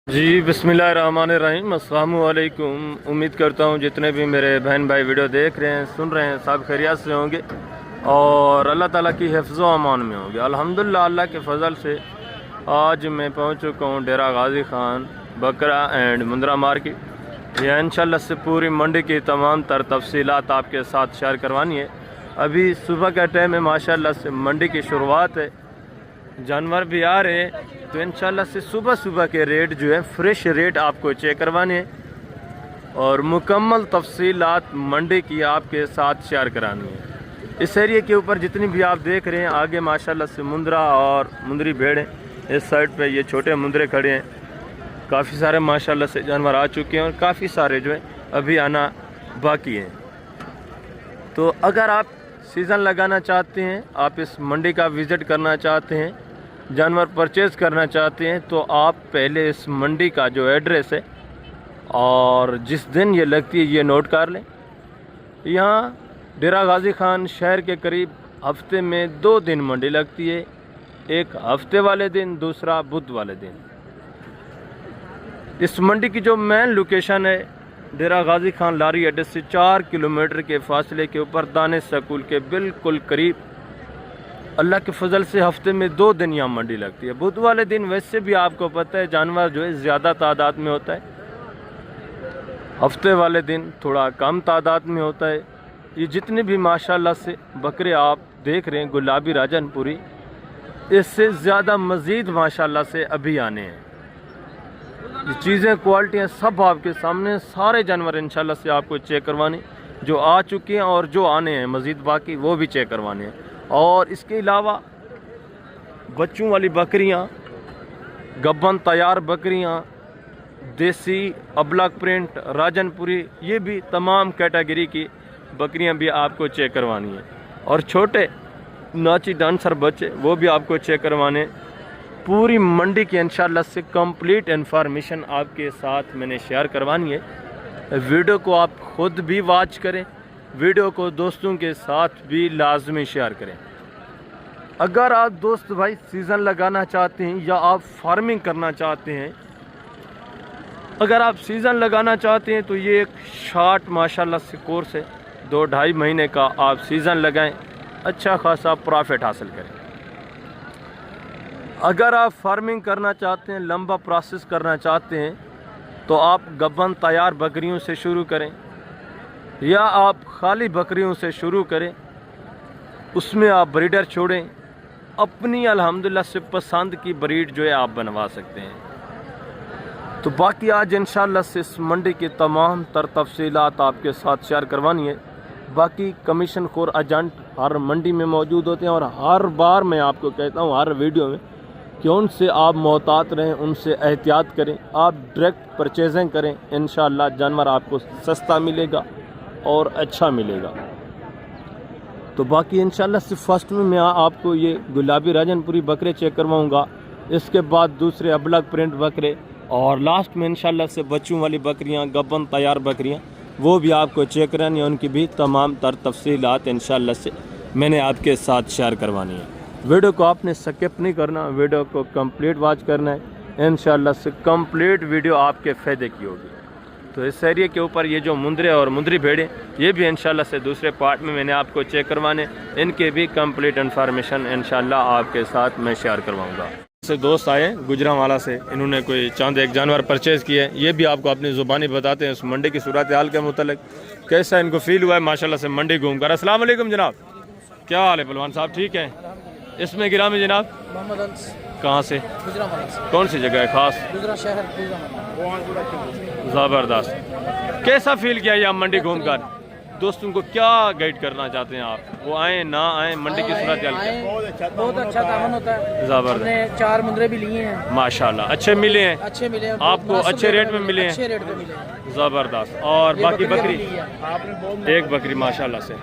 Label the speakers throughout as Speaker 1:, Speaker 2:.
Speaker 1: जी बिस्मिल्लाहिर्रहमानिर्रहीम, अस्सलामु अलैकुम। उम्मीद करता हूँ जितने भी मेरे बहन भाई वीडियो देख रहे हैं, सुन रहे हैं, सब खैरियत से होंगे और अल्लाह ताला की हिफ्ज़ व अमान में होंगे। अल्हम्दुलिल्लाह, अल्लाह के फ़ज़ल से आज मैं पहुँच चुका हूँ डेरा गाज़ी ख़ान बकरा एंड मुंद्रा मार्केट। यह इंशाल्लाह से पूरी मंडी की तमाम तर तफसीलात आपके साथ शेयर करवानी है। अभी सुबह का टाइम है, माशाल्लाह से मंडी की शुरुआत है, जानवर भी आ रहे हैं, तो इंशाल्लाह से सुबह सुबह के रेट जो है फ्रेश रेट आपको चेक करवाने हैं और मुकम्मल तफसीलात मंडी की आपके साथ शेयर करानी है। इस एरिया के ऊपर जितनी भी आप देख रहे हैं, आगे माशाल्लाह से मुंद्रा और मुंदरी भेड़ हैं, इस साइड पे ये छोटे मुंदरे खड़े हैं। काफ़ी सारे माशाल्लाह से जानवर आ चुके हैं और काफ़ी सारे जो है अभी आना बाकी हैं। तो अगर आप सीज़न लगाना चाहते हैं, आप इस मंडी का विज़िट करना चाहते हैं, जानवर परचेज़ करना चाहते हैं, तो आप पहले इस मंडी का जो एड्रेस है और जिस दिन ये लगती है ये नोट कर लें। यहाँ डेरा गाज़ी ख़ान शहर के करीब हफ्ते में 2 दिन मंडी लगती है, एक हफ्ते वाले दिन, दूसरा बुध वाले दिन। इस मंडी की जो मेन लोकेशन है डेरा गाज़ी ख़ान लारी अड्डे से 4 किलोमीटर के फासले के ऊपर दानिश स्कूल के बिल्कुल करीब। अल्लाह के फजल से हफ्ते में 2 दिन यहाँ मंडी लगती है। बुध वाले दिन वैसे भी आपको पता है जानवर जो है ज़्यादा तादाद में होता है, हफ्ते वाले दिन थोड़ा कम तादाद में होता है। ये जितने भी माशाल्लाह से बकरे आप देख रहे हैं गुलाबी राजनपुरी, इससे ज़्यादा मज़ीद माशाल्लाह से अभी आने हैं। ये चीज़ें क्वालिटियाँ सब आपके सामने, सारे जानवर इंशाल्लाह से आपको चेक करवाने, जो आ चुके हैं और जो आने हैं मज़ीद बाकी वो भी चेक करवाने हैं। और इसके अलावा बच्चों वाली बकरियां, गब्बन तैयार बकरियां, देसी अबलक प्रिंट राजनपुरी, ये भी तमाम कैटेगरी की बकरियां भी आपको चेक करवानी है। और छोटे नाची डांसर बच्चे वो भी आपको चेक करवाने। पूरी मंडी की इंशाल्लाह से कंप्लीट इन्फॉर्मेशन आपके साथ मैंने शेयर करवानी है। वीडियो को आप खुद भी वॉच करें, वीडियो को दोस्तों के साथ भी लाजमी शेयर करें। अगर आप दोस्त भाई सीज़न लगाना चाहते हैं या आप फार्मिंग करना चाहते हैं, अगर आप सीज़न लगाना चाहते हैं तो ये एक शॉर्ट माशाल्लाह से कोर्स है, 2-2.5 महीने का आप सीज़न लगाएं, अच्छा खासा प्रॉफिट हासिल करें। अगर आप फार्मिंग करना चाहते हैं, लंबा प्रोसेस करना चाहते हैं, तो आप गब्बन तैयार बकरियों से शुरू करें या आप खाली बकरियों से शुरू करें, उसमें आप ब्रीडर छोड़ें, अपनी अल्हम्दुलिल्लाह से पसंद की ब्रीड जो है आप बनवा सकते हैं। तो बाकी आज इंशाल्लाह से इस मंडी की तमाम तर तफसीलात आपके साथ शेयर करवानी है। बाकी कमीशन खोर एजेंट हर मंडी में मौजूद होते हैं और हर बार मैं आपको कहता हूँ हर वीडियो में कि उनसे आप मोहतात रहें, उनसे एहतियात करें, आप डायरेक्ट परचेजिंग करें, इंशाल्लाह जानवर आपको सस्ता मिलेगा और अच्छा मिलेगा। तो बाकी इंशाल्लाह से फर्स्ट में मैं आपको ये गुलाबी राजनपुरी बकरे चेक करवाऊंगा, इसके बाद दूसरे अबलग प्रिंट बकरे और लास्ट में इंशाल्लाह से बच्चों वाली बकरियां, गब्बन तैयार बकरियां, वो भी आपको चेक करानी है। उनकी भी तमाम तर तफसीलात इंशाल्लाह से मैंने आपके साथ शेयर करवानी है। वीडियो को आपने स्किप नहीं करना, वीडियो को कंप्लीट वॉच करना है। इंशाल्लाह से कंप्लीट वीडियो आपके फ़ायदे की होगी। तो इस एरिया के ऊपर ये जो मुंदरे और मुंदरी भेड़ें, ये भी इंशाल्लाह से दूसरे पार्ट में मैंने आपको चेक करवाने, इनके भी कंप्लीट इन्फॉर्मेशन इंशाल्लाह आपके साथ मैं शेयर करवाऊंगा। से दोस्त आए गुजरांवाला से, इन्होंने कोई चांद एक जानवर परचेज़ किया है, ये भी आपको अपनी ज़ुबानी बताते हैं उस मंडी की सूरत हाल के मुतल्लिक, कैसा इनको फील हुआ है माशाल्लाह से मंडी घूम कर। अस्सलाम वालेकुम जनाब, क्या हाल है पहलवान साहब, ठीक है? इसमें गिरा में जनाब मोहम्मद अंस, कहाँ से? कौन सी जगह है खास? ज़बरदस्त। कैसा फील किया ये आप मंडी घूम कर? दोस्तों को क्या गाइड करना चाहते हैं आप, वो आए ना आए मंडी की सूरत हाल?
Speaker 2: बहुत अच्छा तावन होता है।
Speaker 1: ज़बरदस्त।
Speaker 2: 4 मुंदरे भी लिए हैं माशाल्लाह,
Speaker 1: अच्छे मिले हैं,
Speaker 2: अच्छे मिले हैं
Speaker 1: आपको अच्छे रेट में मिले हैं?
Speaker 2: अच्छे रेट पे मिले हैं।
Speaker 1: ज़बरदस्त। और बाकी बकरी, एक बकरी माशाल्लाह से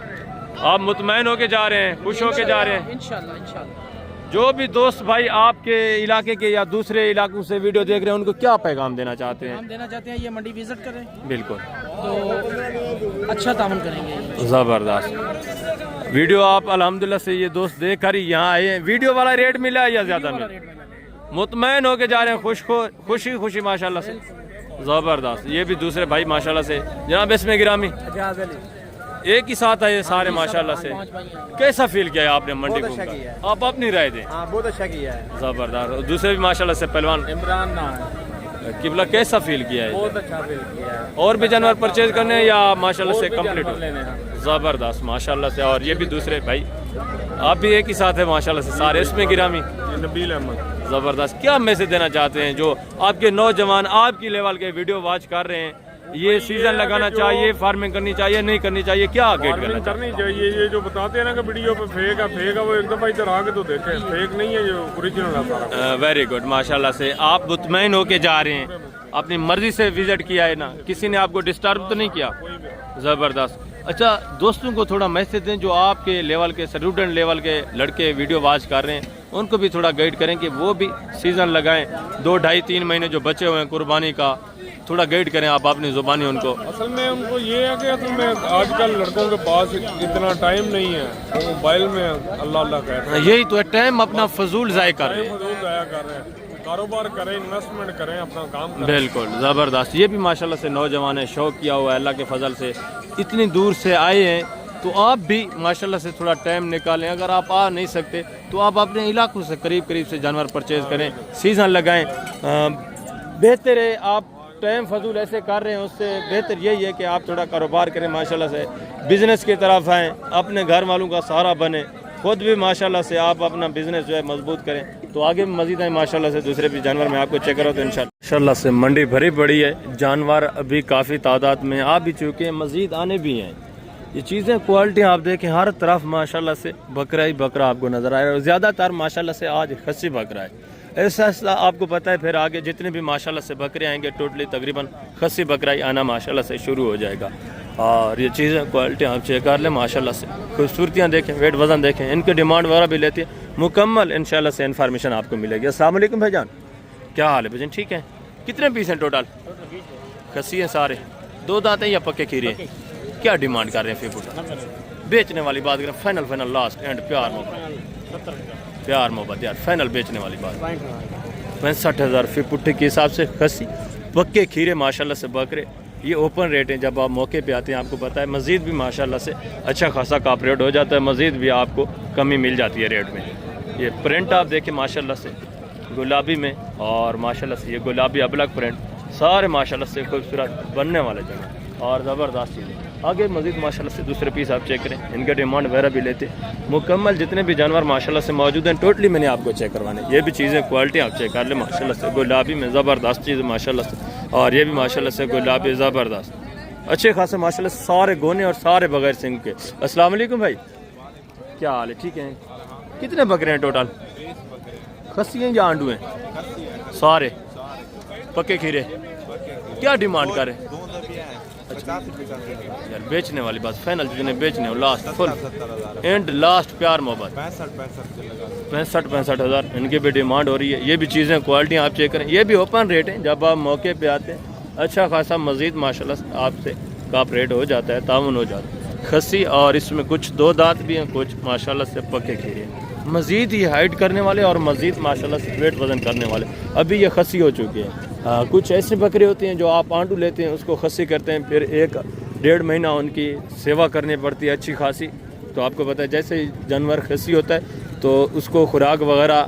Speaker 1: आप मुतमईन होके जा रहे हैं, खुश होके जा रहे हैं
Speaker 2: इंशाल्लाह इंशाल्लाह।
Speaker 1: जो भी दोस्त भाई आपके इलाके के या दूसरे इलाकों से वीडियो देख रहे हैं, उनको क्या पैगाम देना चाहते हैं?
Speaker 2: हम देना चाहते हैं ये मंडी विजिट करें,
Speaker 1: बिल्कुल
Speaker 2: तो अच्छा तावन करेंगे।
Speaker 1: ज़बरदस्त वीडियो आप अल्हम्दुलिल्लाह से ये दोस्त देख कर ही यहाँ आए हैं। वीडियो वाला रेट मिला है या ज़्यादा मिला? मुतमैन होके जा रहे हैं, खुशी खुशी माशाल्लाह से, ज़बरदस्त। ये भी दूसरे भाई माशाल्लाह से। जनाब इसमें गिरामी एक ही साथ आए सारे माशाल्लाह से। कैसा फील किया है आपने मंडी
Speaker 3: बहुत
Speaker 1: घूम
Speaker 3: अच्छा
Speaker 1: कर?
Speaker 3: किया है।
Speaker 1: आप अपनी राय दें।
Speaker 3: हाँ बहुत अच्छा किया है।
Speaker 1: ज़बरदस्त। दूसरे भी माशाल्लाह से पहलवान
Speaker 3: इमरान ना
Speaker 1: किबला कैसा फील किया है?
Speaker 3: बहुत अच्छा फील किया है।
Speaker 1: और भी जानवर परचेज करने हैं या माशाल्लाह से
Speaker 3: और भी
Speaker 1: कंप्लीट
Speaker 3: जानवर लेने हैं।
Speaker 1: ज़बरदस्त माशाल्लाह से। और ये भी दूसरे भाई, आप भी एक ही साथ है माशाल्लाह से सारे। इसमें गिरामी
Speaker 3: नबील अहमद।
Speaker 1: ज़बरदस्त। क्या मैसेज देना चाहते हैं जो आपके नौजवान आपकी लेवल के वीडियो वॉच कर रहे हैं? ये सीजन लगाना चाहिए, फार्मिंग करनी चाहिए, नहीं करनी चाहिए, क्या गाइड करना चाहिए?
Speaker 4: करनी चाहिए। ये जो बताते हैं ना कि वीडियो पे फेक है वो एक दफा इधर आके तो देखें, फेक नहीं है, जो ओरिजिनल है सारा।
Speaker 1: वेरी गुड माशाल्लाह से। आप मुतमैन होके जा रहे हैं, अपनी मर्जी से विजिट किया है ना, किसी ने आपको डिस्टर्ब तो नहीं किया? ज़बरदस्त। अच्छा, दोस्तों को थोड़ा मैसेज दें जो आपके लेवल के स्टूडेंट लेवल के लड़के वीडियो वॉच कर रहे हैं, उनको भी थोड़ा गाइड करें कि वो भी सीज़न लगाएं। 2, 2.5, 3 महीने जो बचे हुए हैं कुर्बानी का, थोड़ा गाइड करें आप अपनी ज़ुबानी उनको।
Speaker 4: असल में उनको ये है कि असल में आजकल लड़कों के पास इतना टाइम नहीं है, वो मोबाइल में अल्लाह अल्लाह कहते हैं।
Speaker 1: यही तो है, टाइम अपना फजूल ज़ाय कर रहे हैं।
Speaker 4: फजूल जाया कर रहे हैं। कारोबार करें, इन्वेस्टमेंट करें, अपना काम करें।
Speaker 1: बिल्कुल ज़बरदस्त। ये भी माशाल्लाह से नौजवान है, शौक किया हुआ है अल्लाह के फजल से, इतनी दूर से आए हैं, तो आप भी माशाल्लाह से थोड़ा टाइम निकालें। अगर आप आ नहीं सकते तो आप अपने इलाकों से करीब करीब से जानवर परचेज करें, सीज़न लगाएं। बेहतर है, आप टाइम फजूल ऐसे कर रहे हैं, उससे बेहतर यही है कि आप थोड़ा कारोबार करें माशाल्लाह से, बिज़नेस की तरफ आएँ, अपने घर वालों का सहारा बने, खुद भी माशाल्लाह से आप अपना बिज़नेस जो है मजबूत करें। तो आगे मज़ीद है माशाल्लाह से दूसरे भी जानवर में आपको चेक करो तो इंशाल्लाह से मंडी भरी पड़ी है, जानवर अभी काफ़ी तादाद में आ भी चुके हैं, मज़ीद आने भी हैं। ये चीज़ें क्वालिटी आप देखें, हर तरफ माशाल्लाह से बकरा ही बकरा आपको नज़र आएगा। ज़्यादातर माशाल्लाह से आज खस्सी बकरा है। ऐसा आपको पता है, फिर आगे जितने भी माशाल्लाह से बकरे आएंगे टोटली तकरीबन खस्सी बकरा ही आना माशाल्लाह से शुरू हो जाएगा। और ये चीज़ें क्वालिटी आप चेक कर लें माशाल्लाह से, खूबसूरतियाँ देखें, वेट वज़न देखें, इनकी डिमांड वगैरह भी लेती है, मुकम्मल इंशाल्लाह से इन्फॉर्मेशन आपको मिलेगी। अस्सलाम वालेकुम भाईजान, क्या हाल है भाईजान? ठीक है। कितने पीस हैं टोटल? खस्सी हैं सारे, 2 दांत हैं या पक्के खीरे हैं? क्या डिमांड कर रहे हैं फीफूट? बेचने वाली बात करें, फाइनल लास्ट एंड प्यार मोहब्बत यार, फाइनल बेचने वाली बात 65,000 फी पुट्ठे के हिसाब से खस्सी, पक्के खीरे माशाल्लाह से बकरे। ये ओपन रेट है, जब आप मौके पे आते हैं आपको पता है मज़ीद भी माशाल्लाह से अच्छा खासा काप रेट हो जाता है, मज़ीद भी आपको कमी मिल जाती है रेट में। ये प्रिंट आप देखें माशाल्लाह से गुलाबी में, और माशाल्लाह से ये गुलाबी अबलग प्रिंट, सारे माशाल्लाह से खूबसूरत बनने वाले जगह और ज़बरदस्त चीज़ें। आगे मज़ीद माशाल्लाह से दूसरे पीस आप चेक करें, इनके डिमांड वगैरह भी लेते हैं। मुकम्मल जितने भी जानवर माशाल्लाह से मौजूद हैं टोटली मैंने आपको चेक करवाने। ये भी चीज़ें क्वालिटी आप चेक कर लें माशाल्लाह से, गुलाबी में ज़बरदस्त चीज़ माशाल्लाह से, और ये भी माशाल्लाह से गुलाबी ज़बरदस्त अच्छे खासे माशाल्लाह से, सारे गोने और सारे बगैर सिंग के। अस्सलाम वालेकुम भाई, क्या हाल है? ठीक है। कितने बकरे हैं टोटल? खस्सी हैं या आंडू हैं? सारे पक्के खीरे। क्या डिमांड करें? यार बेचने वाली बात, फाइनल जितने बेचने हो लास्ट फुल एंड लास्ट प्यार मोहब्बत 65,000 इनकी भी डिमांड हो रही है। ये भी चीज़ें क्वालिटी आप चेक करें, ये भी ओपन रेट है, जब आप मौके पे आते हैं अच्छा खासा मज़ीद माशाल्लाह आपसे काप रेट हो जाता है, ताउन हो जाता है। खस्सी और इसमें कुछ 2 दांत भी हैं, कुछ माशाल्लाह से पक्के खीरे, मज़ीद ही हाइट करने वाले और मज़ीद माशाल्लाह से वेट वज़न करने वाले। अभी ये खस्सी हो चुके हैं। कुछ ऐसे बकरे होते हैं जो आप आंटू लेते हैं उसको खस्सी करते हैं, फिर 1-1.5 महीना उनकी सेवा करनी पड़ती है अच्छी खासी। तो आपको पता है जैसे ही जानवर खस्सी होता है तो उसको खुराक वगैरह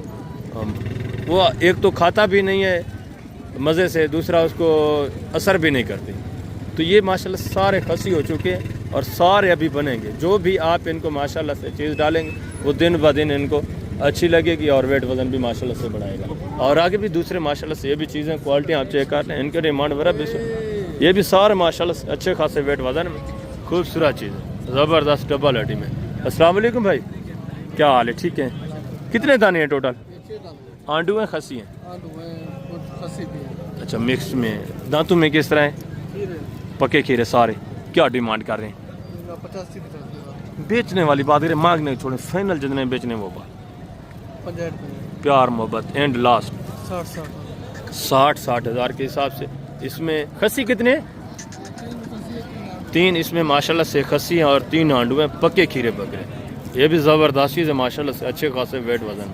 Speaker 1: वो एक तो खाता भी नहीं है मज़े से, दूसरा उसको असर भी नहीं करती। तो ये माशाल्लाह सारे खस्सी हो चुके हैं और सारे अभी बनेंगे। जो भी आप इनको माशाल्लाह से चीज़ डालेंगे वो दिन ब दिन इनको अच्छी लगेगी और वेट वज़न भी माशाल्लाह से बढ़ाएगा। और आगे भी दूसरे माशाल्लाह से ये भी चीज़ें क्वालिटी आप चेक कर लें, इनके डिमांड वगैरह भी ये भी सारे माशाल्लाह से अच्छे खासे वेट वज़न में खूबसूरत चीज़ें ज़बरदस्त डबल हड्डी में। अस्सलाम वालेकुम भाई, क्या हाल है? ठीक है। कितने दाने हैं टोटल? आंडू हैं खस्सी हैं? अच्छा मिक्स में। दांतों में किस तरह हैं? पके खीरे सारे। क्या डिमांड कर रहे हैं?
Speaker 3: 85
Speaker 1: बेचने वाली बात करें, मांगने को छोड़ें, फाइनल जितने बेचने वो बात प्यार मोहब्बत एंड लास्ट 60,000 के हिसाब से। इसमें खस्सी कितने? 3 इसमें माशाल्लाह से खस्सी हैं और 3 आंडू हैं, पक्के खीरे बकरे। ये भी ज़बरदस्त चीज़ है माशाल्लाह से, अच्छे खासे वेट वज़न।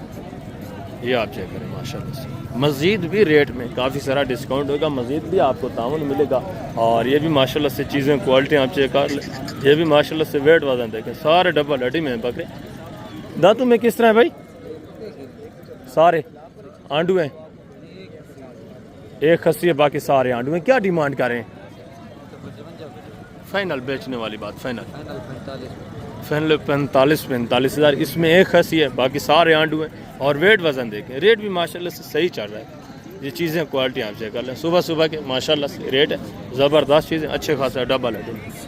Speaker 1: ये आप चेक करें माशाल्लाह से। मज़ीद भी रेट में काफ़ी सारा डिस्काउंट होगा, मज़ीद भी आपको ताउन मिलेगा। और ये भी माशाल्लाह से चीज़ें क्वालिटी आप चेक कर लें। ये भी माशाल्लाह से वेट वजन देखें, सारे डबल हड्डी में बकरे। दांतों में किस तरह है भाई? सारे आंडू हैं, एक खस्सी है, बाकी सारे आंडू हैं। क्या डिमांड कर रहे हैं? फाइनल बेचने वाली बात, फाइनल 45 हज़ार। इसमें एक खस्सी है, बाकी सारे आंडू हैं। और वेट वज़न देखें, रेट भी माशाल्लाह से सही चल रहा है। ये चीज़ें क्वालिटी आप चेक कर लें, सुबह सुबह के माशाल्लाह से रेट है, ज़बरदस्त चीज़ें, अच्छे खासा डबल है।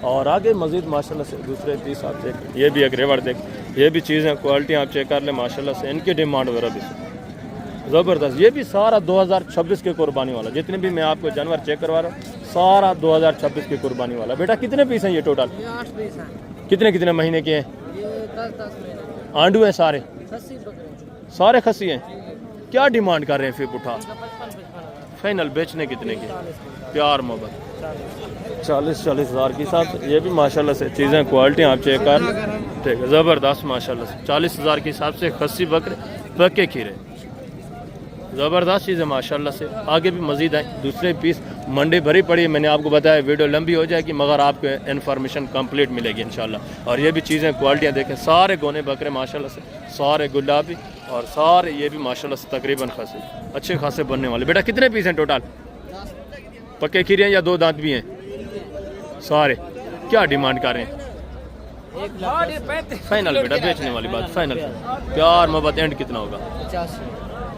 Speaker 1: और आगे मज़ीद माशाल्लाह से दूसरे पीस आप चेक, ये भी एक रेवर देख, ये भी चीज़ें क्वालिटी आप चेक कर लें माशाल्लाह से। इनकी डिमांड वगैरह भी ज़बरदस्त। ये भी सारा 2026 के कुर्बानी वाला, जितने भी मैं आपको जानवर चेक करवा रहा हूँ सारा 2026 की कुर्बानी वाला। बेटा कितने पीस हैं ये टोटल?
Speaker 2: 8 पीस हैं।
Speaker 1: कितने कितने महीने के हैं?
Speaker 2: ये 10 महीने।
Speaker 1: आंडू हैं सारे?
Speaker 2: खस्सी बकरे।
Speaker 1: सारे खस्सी हैं। क्या डिमांड कर रहे हैं फिर पुठा?
Speaker 2: 55
Speaker 1: फाइनल बेचने कितने के? प्यार मोहब्बत 40 हज़ार के साथ। ये भी माशाल्लाह से चीज़ें क्वालिटी आप चेक कर, ठीक है, ज़बरदस्त माशाल्लाह से 40 हज़ार के हिसाब से खस्सी बकरे, पक्के खीरे, ज़बरदस्त चीज़ है माशाल्लाह से। आगे भी मज़ीद आए, दूसरे पीस मंडी भरी पड़ी है। मैंने आपको बताया वीडियो लंबी हो जाएगी, मगर आपको इन्फॉर्मेशन कंप्लीट मिलेगी इंशाल्लाह। और ये भी चीज़ें क्वालिटियाँ देखें, सारे गोने बकरे माशाल्लाह से, सारे गुलाबी और सारे ये भी माशाल्लाह से तकरीबन खसे अच्छे खासे बनने वाले। बेटा कितने पीस हैं टोटल? पक्के खीरे हैं या 2 दांत भी हैं? सारे। क्या डिमांड कर रहे हैं? फाइनल बेटा बेचने वाली बात, फाइनल प्यार मोहब्बत एंड कितना होगा?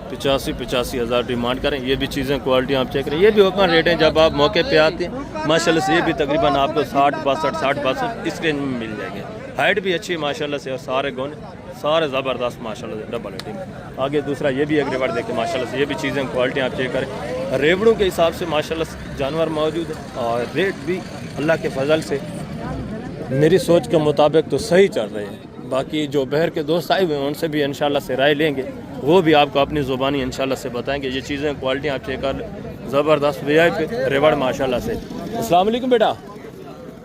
Speaker 1: 85 हज़ार डिमांड करें। ये भी चीज़ें क्वालिटी आप चेक करें, ये भी ओपन रेट हैं। जब आप मौके पे आते हैं माशाल्लाह से ये भी तकरीबन आपको 60 इस रेंज में मिल जाएंगे। हाइट भी अच्छी है माशाल्लाह से, और सारे गोने सारे ज़बरदस्त माशाल्लाह से डबल रेटिंग में। आगे दूसरा ये भी एक रेवड़ देखें माशाल्लाह से, ये भी चीज़ें क्वालिटी आप चेक करें। रेवड़ों के हिसाब से माशाल्लाह से जानवर मौजूद है, और रेट भी अल्लाह के फजल से मेरी सोच के मुताबिक तो सही चल रहे हैं। बाकी जो बहर के दोस्त आए हुए हैं उनसे भी इंशाल्लाह से राय लेंगे, वो भी आपको अपनी ज़ुबानी इंशाल्लाह से बताएंगे। ये चीज़ें क्वालिटी आप चेक कर, ज़बरदस्त VIP रेवड़ माशाल्लाह से। अस्सलाम वालेकुम बेटा,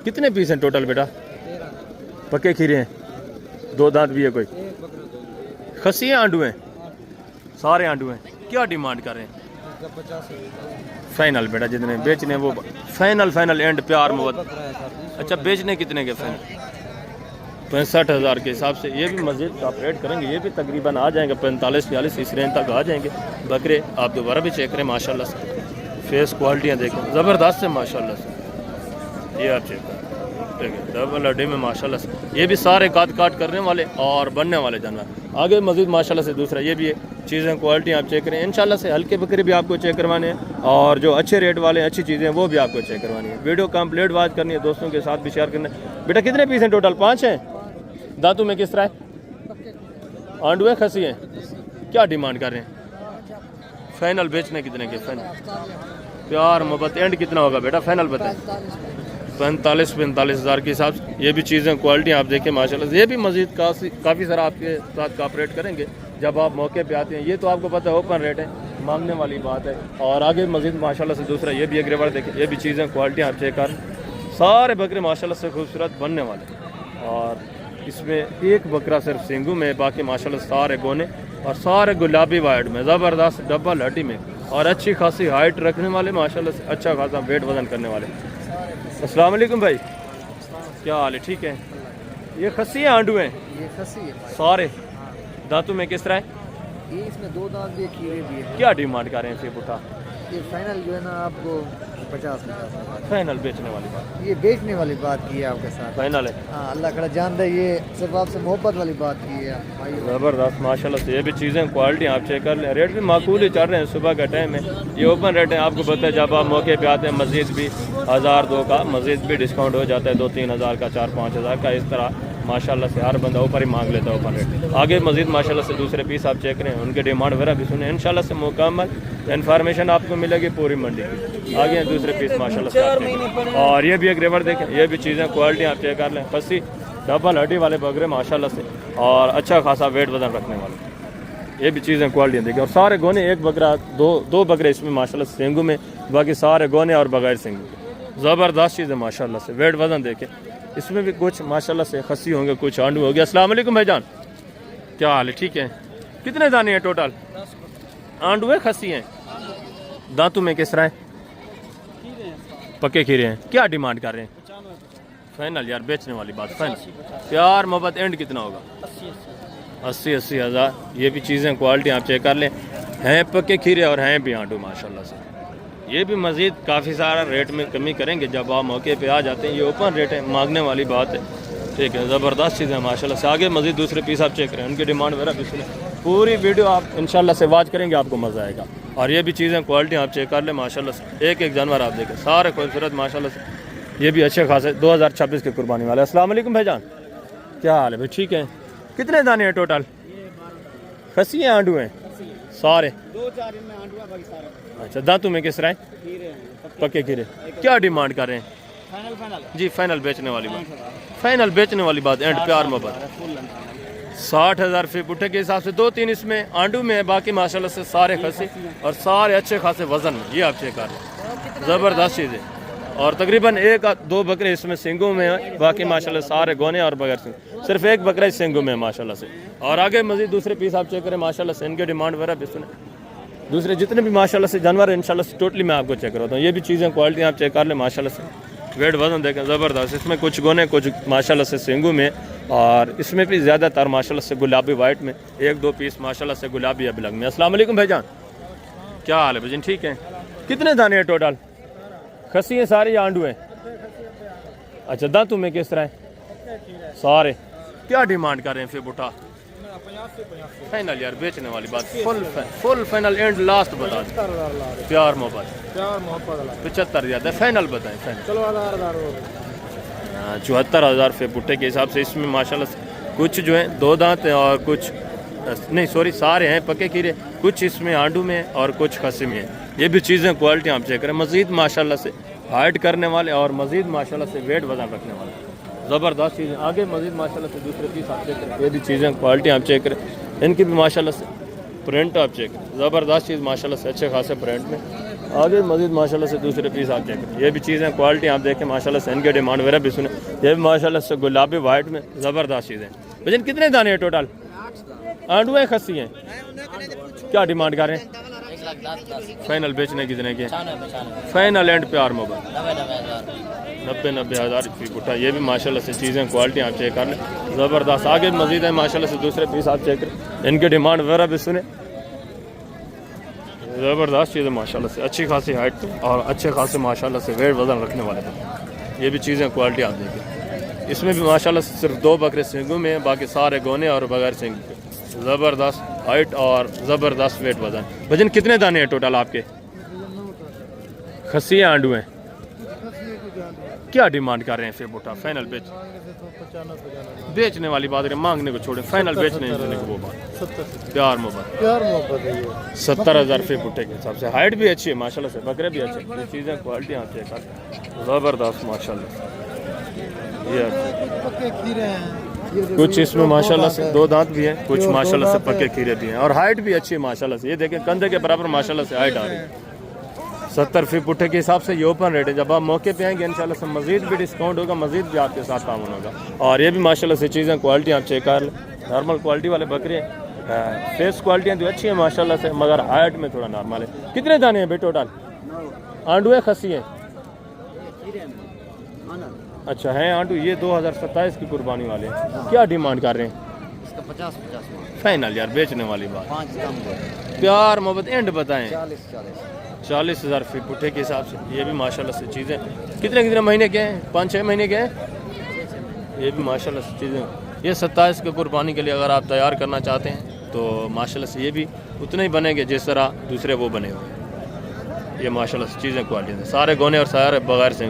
Speaker 1: कितने पीस हैं टोटल बेटा? पक्के खीरे हैं, 2 दांत भी है, कोई खस्सी हैं, आंडू हैं? सारे आंडू हैं। क्या डिमांड कर रहे हैं? फाइनल बेटा जितने बेचने वो फाइनल एंड प्यार मोहब्बत। अच्छा बेचने कितने के फाइनल? 65 हज़ार के हिसाब से। ये भी मस्जिद का ऑपरेट करेंगे, ये भी तकरीबन आ जाएंगे 45-46 इस रेंज तक आ जाएंगे बकरे। आप दोबारा भी चेक करें माशाल्लाह से, फेस क्वालिटियाँ देखें ज़बरदस्त है माशाल्लाह से। ये आप चेक करें, ठीक है, डबल हड्डी में माशाल्लाह से। ये भी सारे काट करने वाले और बनने वाले जानवर। आगे मज़ीद माशाल्लाह से दूसरा ये भी है, चीज़ें क्वालिटी आप चेक करें इंशाल्लाह से। हल्के बकरे भी आपको चेक करवाने हैं, और जो अच्छे रेट वाले अच्छी चीज़ें वो भी आपको चेक करवानी है। वीडियो कंप्लीट बात करनी है, दोस्तों के साथ भी शेयर करना है। बेटा कितने पीस हैं टोटल? 5 हैं। दांतों में किस तरह है? आंडू है, खसी है? क्या डिमांड कर रहे हैं? फाइनल बेचने कितने के? फाइनल प्यार मोहब्बत एंड कितना होगा बेटा? फाइनल बताएं। 45 हज़ार के हिसाब से। ये भी चीज़ें क्वालिटी आप देखें माशाल्लाह से। ये भी मज़ीद काफ़ी सारा आपके साथ कॉपरेट करेंगे जब आप मौके पे आते हैं। ये तो आपको पता है ओपन रेट है, मांगने वाली बात है। और आगे मज़ीद माशाल्लाह से दूसरा ये भी एक रेवर देखें, ये भी चीज़ें क्वालिटी आप चेक कर। सारे बकरे माशाल्लाह से खूबसूरत बनने वाले, और इसमें एक बकरा सिर्फ सिंगू में, बाकी माशाल्लाह सारे गोने और सारे गुलाबी वाइट में, ज़बरदस्त डबल हड्डी में, और अच्छी खासी हाइट रखने वाले माशाल्लाह से, अच्छा खासा वेट वजन करने वाले। अस्सलाम वालेकुम भाई, क्या हाल है? ठीक है। ये खस्सी है, आंडू हैं?
Speaker 2: ये खस्सी है
Speaker 1: सारे। दांतों में किस तरह है?
Speaker 2: ये इसमें 2 दांत भी, खीरे भी है।
Speaker 1: क्या डिमांड कर रहे हैं फिर उठा?
Speaker 2: ये फाइनल जो है ना आपको 50
Speaker 1: फाइनल बेचने वाली बात,
Speaker 2: ये बेचने वाली बात की है आपके साथ।
Speaker 1: फाइनल है।
Speaker 2: हाँ अल्लाह कड़ा जान दे, ये सिर्फ आपसे मोहब्बत वाली बात की है भाई।
Speaker 1: ज़बरदस्त माशाल्लाह से। ये भी चीज़ें क्वालिटी आप चेक कर लें, रेट भी माकूल ही चल रहे हैं। सुबह का टाइम है, ये ओपन रेट है, आपको पता है। जब आप मौके पे आते हैं मस्जिद भी 1000-2 का मस्जिद भी डिस्काउंट हो जाता है, 2-3 हज़ार का, 4-5 हज़ार का, इस तरह माशाल्लाह से हर बंदा ऊपर ही मांग लेता है ओपन रेट। आगे मस्जिद माशाल्लाह से दूसरे पीस आप चेक करें, उनके डिमांड वगैरह भी सुने इंशाल्लाह से, मुकम्मल इन्फॉर्मेशन आपको मिलेगी पूरी मंडी की। आगे दूसरे पीस माशाल्लाह से। और ये भी एक रेवर देखें, ये भी चीज़ें क्वालिटी आप चेक कर लें। खस्सी डबल हड्डी वाले बकरे माशाल्लाह से, और अच्छा खासा वेट वजन रखने वाले। ये भी चीज़ें क्वालिटी देखिए, और सारे गोने, एक बकरा दो बकरे इसमें माशाल्लाह से सिंगू में, बाकी सारे गोने और बगैर सिंगू। ज़बरदस्त चीज़ है माशाल्लाह से। वेट वजन देखें, इसमें भी कुछ माशाल्लाह से खस्सी होंगे, कुछ आंडू हो गया। अस्सलाम वालेकुम भाईजान, क्या हाल है? ठीक है। कितने दाने हैं टोटल? आंडू है खस्सी हैं? दांतों में किस तरह है? पक्के खीरे हैं। क्या डिमांड कर रहे हैं? फाइनल यार, बेचने वाली बात फाइनल। प्यार मोहब्बत एंड कितना होगा? 80 हज़ार। ये भी चीज़ें क्वालिटी आप चेक कर लें, हैं पक्के खीरे और हैं भी आंडू माशाल्लाह से। ये भी मज़ीद काफ़ी सारा रेट में कमी करेंगे जब आप मौके पे आ जाते हैं। ये ओपन रेट है, मांगने वाली बात है, ठीक है। ज़बरदस्त चीज़ है माशाल्लाह से। आगे मज़ीद दूसरे पीस आप चेक करें, उनकी डिमांड वगैरह भी सुने। पूरी वीडियो आप इंशाल्लाह से वॉच करेंगे, आपको मज़ा आएगा। और ये भी चीज़ें क्वालिटी आप चेक कर लें माशाल्लाह से। एक एक जानवर आप देखें, सारे खूबसूरत माशाल्लाह से। ये भी अच्छे खासे 2026 के कुर्बानी वाले। अस्सलाम वालेकुम भाईजान, क्या हाल है भाई? ठीक है। कितने दाने हैं टोटल? खस्सी हैं आंडू हैं सारे?
Speaker 2: 2-4 इनमें आंडू है, बाकी सारे
Speaker 1: अच्छा, दांतों में किस तरह है?
Speaker 2: खीरे हैं।
Speaker 1: पक्के खीरे। क्या डिमांड कर रहे हैं?
Speaker 2: फाइनल
Speaker 1: जी फाइनल बेचने वाली बात, फाइनल बेचने वाली बात एंड प्यार मोहब्बत। 60 हज़ार फी पुट्ठे के हिसाब से 2-3 इसमें आंडू में है, बाकी माशाल्लाह से सारे खस्सी और सारे अच्छे खासे वजन में। ये आप चेक कर लें, ज़बरदस्त चीज़ है। और तकरीबन 1-2 बकरे इसमें सिंगों में है, बाकी माशाल्लाह सारे गोने और बगैर सिंग। सिर्फ एक बकरा इस सिंगों में है माशाल्लाह से। और आगे मजीद दूसरे पीस आप चेक करें माशाल्लाह से। इनके डिमांड वगैरह भी सुने, दूसरे जितने भी माशाल्लाह से जानवर है इंशाल्लाह से टोटली मैं आपको चेक करता हूँ। ये भी चीज़ें क्वालिटी आप चेक कर लें माशाल्लाह से। वेट वजन देखें ज़बरदस्त। इसमें कुछ गोने कुछ माशाल्लाह से सिंगों में, और इसमें भी ज़्यादातर माशाल्लाह से गुलाबी वाइट में, 1-2 पीस माशाल्लाह से गुलाबी अबलग में। अस्सलाम वालेकुम भाईजान, क्या हाल है भाईजान? ठीक है। कितने दाने हैं टोटल? खस्सी हैं सारे या आंडू हैं? अच्छा, दांतों में किस तरह है? सारे। क्या डिमांड कर रहे हैं फिर बुटा? फाइनल यार, बेचने वाली बात। फुल फाइनल एंड लास्ट बता दें। प्यार मोहब्बत 75 ज़्यादा फाइनल बताएं। फाइनल 74 हज़ार रुपये बुट्टे के हिसाब से। इसमें माशाल्लाह से कुछ जो है 2 दांत हैं और कुछ नहीं, सॉरी, सारे हैं पक्के खीरे। कुछ इसमें आंडू में और कुछ खस्सी में है। ये भी चीज़ें क्वालिटी आप चेक करें, मज़ीद माशाल्लाह से हाइट करने वाले और मज़ीद माशाल्लाह से वेट वजन रखने वाले, ज़बरदस्त चीज़ें। आगे मज़ीद माशाल्लाह से दूसरे पीस आप चेक करें। ये भी चीज़ें क्वालिटी आप चेक करें, इनकी भी माशाल्लाह से प्रिंट आप चेक करें, ज़बरदस्त चीज़ माशाल्लाह से अच्छे खासे प्रिंट में। आगे मज़ीद माशाल्लाह से दूसरे पीस आप चेक करें। ये भी चीज़ें क्वालिटी आप देखें माशाल्लाह से। इनके डिमांड वगैरह भी सुने। ये भी माशाल्लाह से गुलाबी वाइट में ज़बरदस्त चीज़ें। भजन कितने दाने हैं टोटल? आंडू है खस्सी हैं? क्या डिमांड कर रहे हैं? फाइनल बेचने कितने के? फाइनल एंड प्यार मोबाइल 90 हज़ार फी बुट्टा। ये भी माशाल्लाह से चीज़ें क्वालिटी आप चेक कर लें, ज़बरदस्त। आगे मज़ीद है माशाल्लाह से दूसरे पीस आप चेक करें। इनके डिमांड वगैरह भी सुने, ज़बरदस्त चीज़ें माशाल्लाह से। अच्छी खासी हाइट और अच्छे खासे माशाल्लाह से वेट वजन रखने वाले हैं। ये भी चीज़ें क्वालिटी आप देखें। इसमें भी माशाल्लाह से सिर्फ 2 बकरे सिंगों में हैं, बाकी सारे गोने और बगैर सिंग के। ज़बरदस्त हाइट और ज़बरदस्त वेट वजन। वजन कितने दाने हैं टोटल आपके? खस्सी आंडू हैं? क्या डिमांड कर रहे हैं फिर बुटा? फाइनल बेचने वाली बात करें, मांगने को छोड़ें, फाइनल बेचने को वो बात। प्यार मोहब्बत है ये। 70 हज़ार रुपये बुट्टे के हिसाब से। हाइट भी अच्छी है माशाल्लाह से, बकरे भी अच्छे। ये चीज़ें क्वालिटी आती है ज़बरदस्त माशाल्लाह। ये कुछ इसमें माशाल्लाह से 2 दांत भी हैं, कुछ माशाल्लाह से पक्के खीरे भी हैं और हाइट भी अच्छी है माशाल्लाह से। ये देखें कंधे के बराबर माशाल्लाह से हाइट आ रही है। 70 फी पुट्ठे के हिसाब से ये ओपन रेट है। जब आप मौके पे आएंगे इंशाल्लाह से मज़ीद भी डिस्काउंट होगा, मज़ीद भी आपके साथ तामुन होगा। और ये भी माशाल्लाह से चीज़ें क्वालिटी आप चेक कर लें, नॉर्मल क्वालिटी वाले बकरे हैं। फेस क्वालिटियाँ तो अच्छी हैं माशाल्लाह से, मगर हाइट में थोड़ा नॉर्मल है। कितने दाने हैं भाई टोटल? आंडू है खस्सी हैं? अच्छा है आंडू। ये 2027 की कुर्बानी वाले हैं। क्या डिमांड कर रहे हैं?
Speaker 2: 50
Speaker 1: फाइनल यार, बेचने वाली बात। प्यार मोहब्बत एंड बताएं। 40 हज़ार फी पुट्ठे के हिसाब से। ये भी माशाल्लाह से चीज़ें कितने महीने के हैं? 5-6 महीने के हैं। ये भी माशाल्लाह से चीज़ें। ये 27 के कुर्बानी के लिए अगर आप तैयार करना चाहते हैं तो माशाल्लाह से ये भी उतने ही बनेंगे जिस तरह दूसरे वो बने हुए हैं। ये माशाल्लाह से चीज़ें क्वालिटी हैं, सारे गोने और सारे बगैर से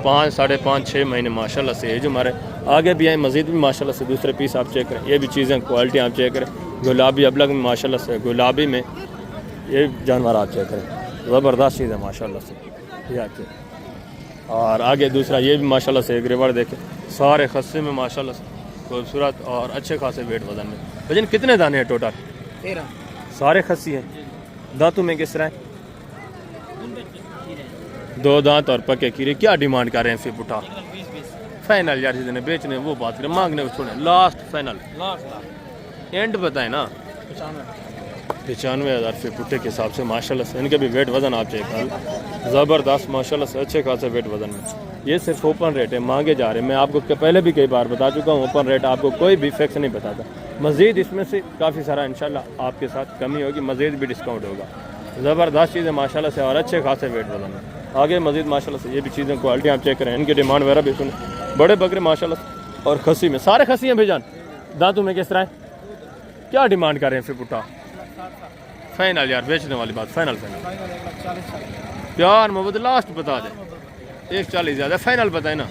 Speaker 1: 5, 5.5, 6 महीने माशाल्लाह से। ये जो हमारे आगे भी आए मज़ीद भी माशाल्लाह से दूसरे पीस आप चेक करें। ये भी चीज़ें क्वालिटी आप चेक करें। गुलाबी अबलग में माशाल्लाह से, गुलाबी में ये जानवर आप चेक करें, ज़बरदस्त चीज़ है माशाल्लाह से। ये आते और आगे दूसरा ये भी माशाल्लाह से एक रिवर देखें, सारे खस्से में माशाल्लाह से खूबसूरत और अच्छे खासे वेट वजन में। वजन कितने दाने हैं टोटल?
Speaker 2: 13
Speaker 1: सारे खस्सी हैं। दांतों में किस तरह है? 2 दांत और पक्के खीरे। क्या डिमांड कर रहे हैं फिर बुटा? फाइनल यार, जितने बेचने वो बात करें, मांगने को छोड़ें, लास्ट फाइनल एंड बताएं ना। 95,000 रुपये पुट्टे के हिसाब से माशाल्लाह से। इनके भी वेट वज़न आप चेक कर लो, ज़बरदस्त माशाल्लाह से अच्छे खासे वेट वज़न में। ये सिर्फ ओपन रेट है, मांगे जा रहे हैं। मैं आपको पहले भी कई बार बता चुका हूँ, ओपन रेट आपको कोई भी फिक्स नहीं बताता। मज़ीद इसमें से काफ़ी सारा इंशाल्लाह आपके साथ कमी होगी, मज़ीद भी डिस्काउंट होगा। ज़बरदस्त चीज़ें माशाल्लाह से और अच्छे खासे वेट वज़न में। आगे मज़ीद माशाल्लाह से ये भी चीज़ें क्वालिटी आप चेक करें, इनकी डिमांड वगैरह भी सुने। बड़े बकरे माशाल्लाह से और खसी में सारे खसी हैं भाईजान। दांतों में किस तरह है, क्या डिमांड कर रहे हैं फिर पुट्टा? फाइनल यार, बेचने वाली बात, फाइनल प्यार मोहब्बत लास्ट बता दे। 140 ज़्यादा, फाइनल बताए ना।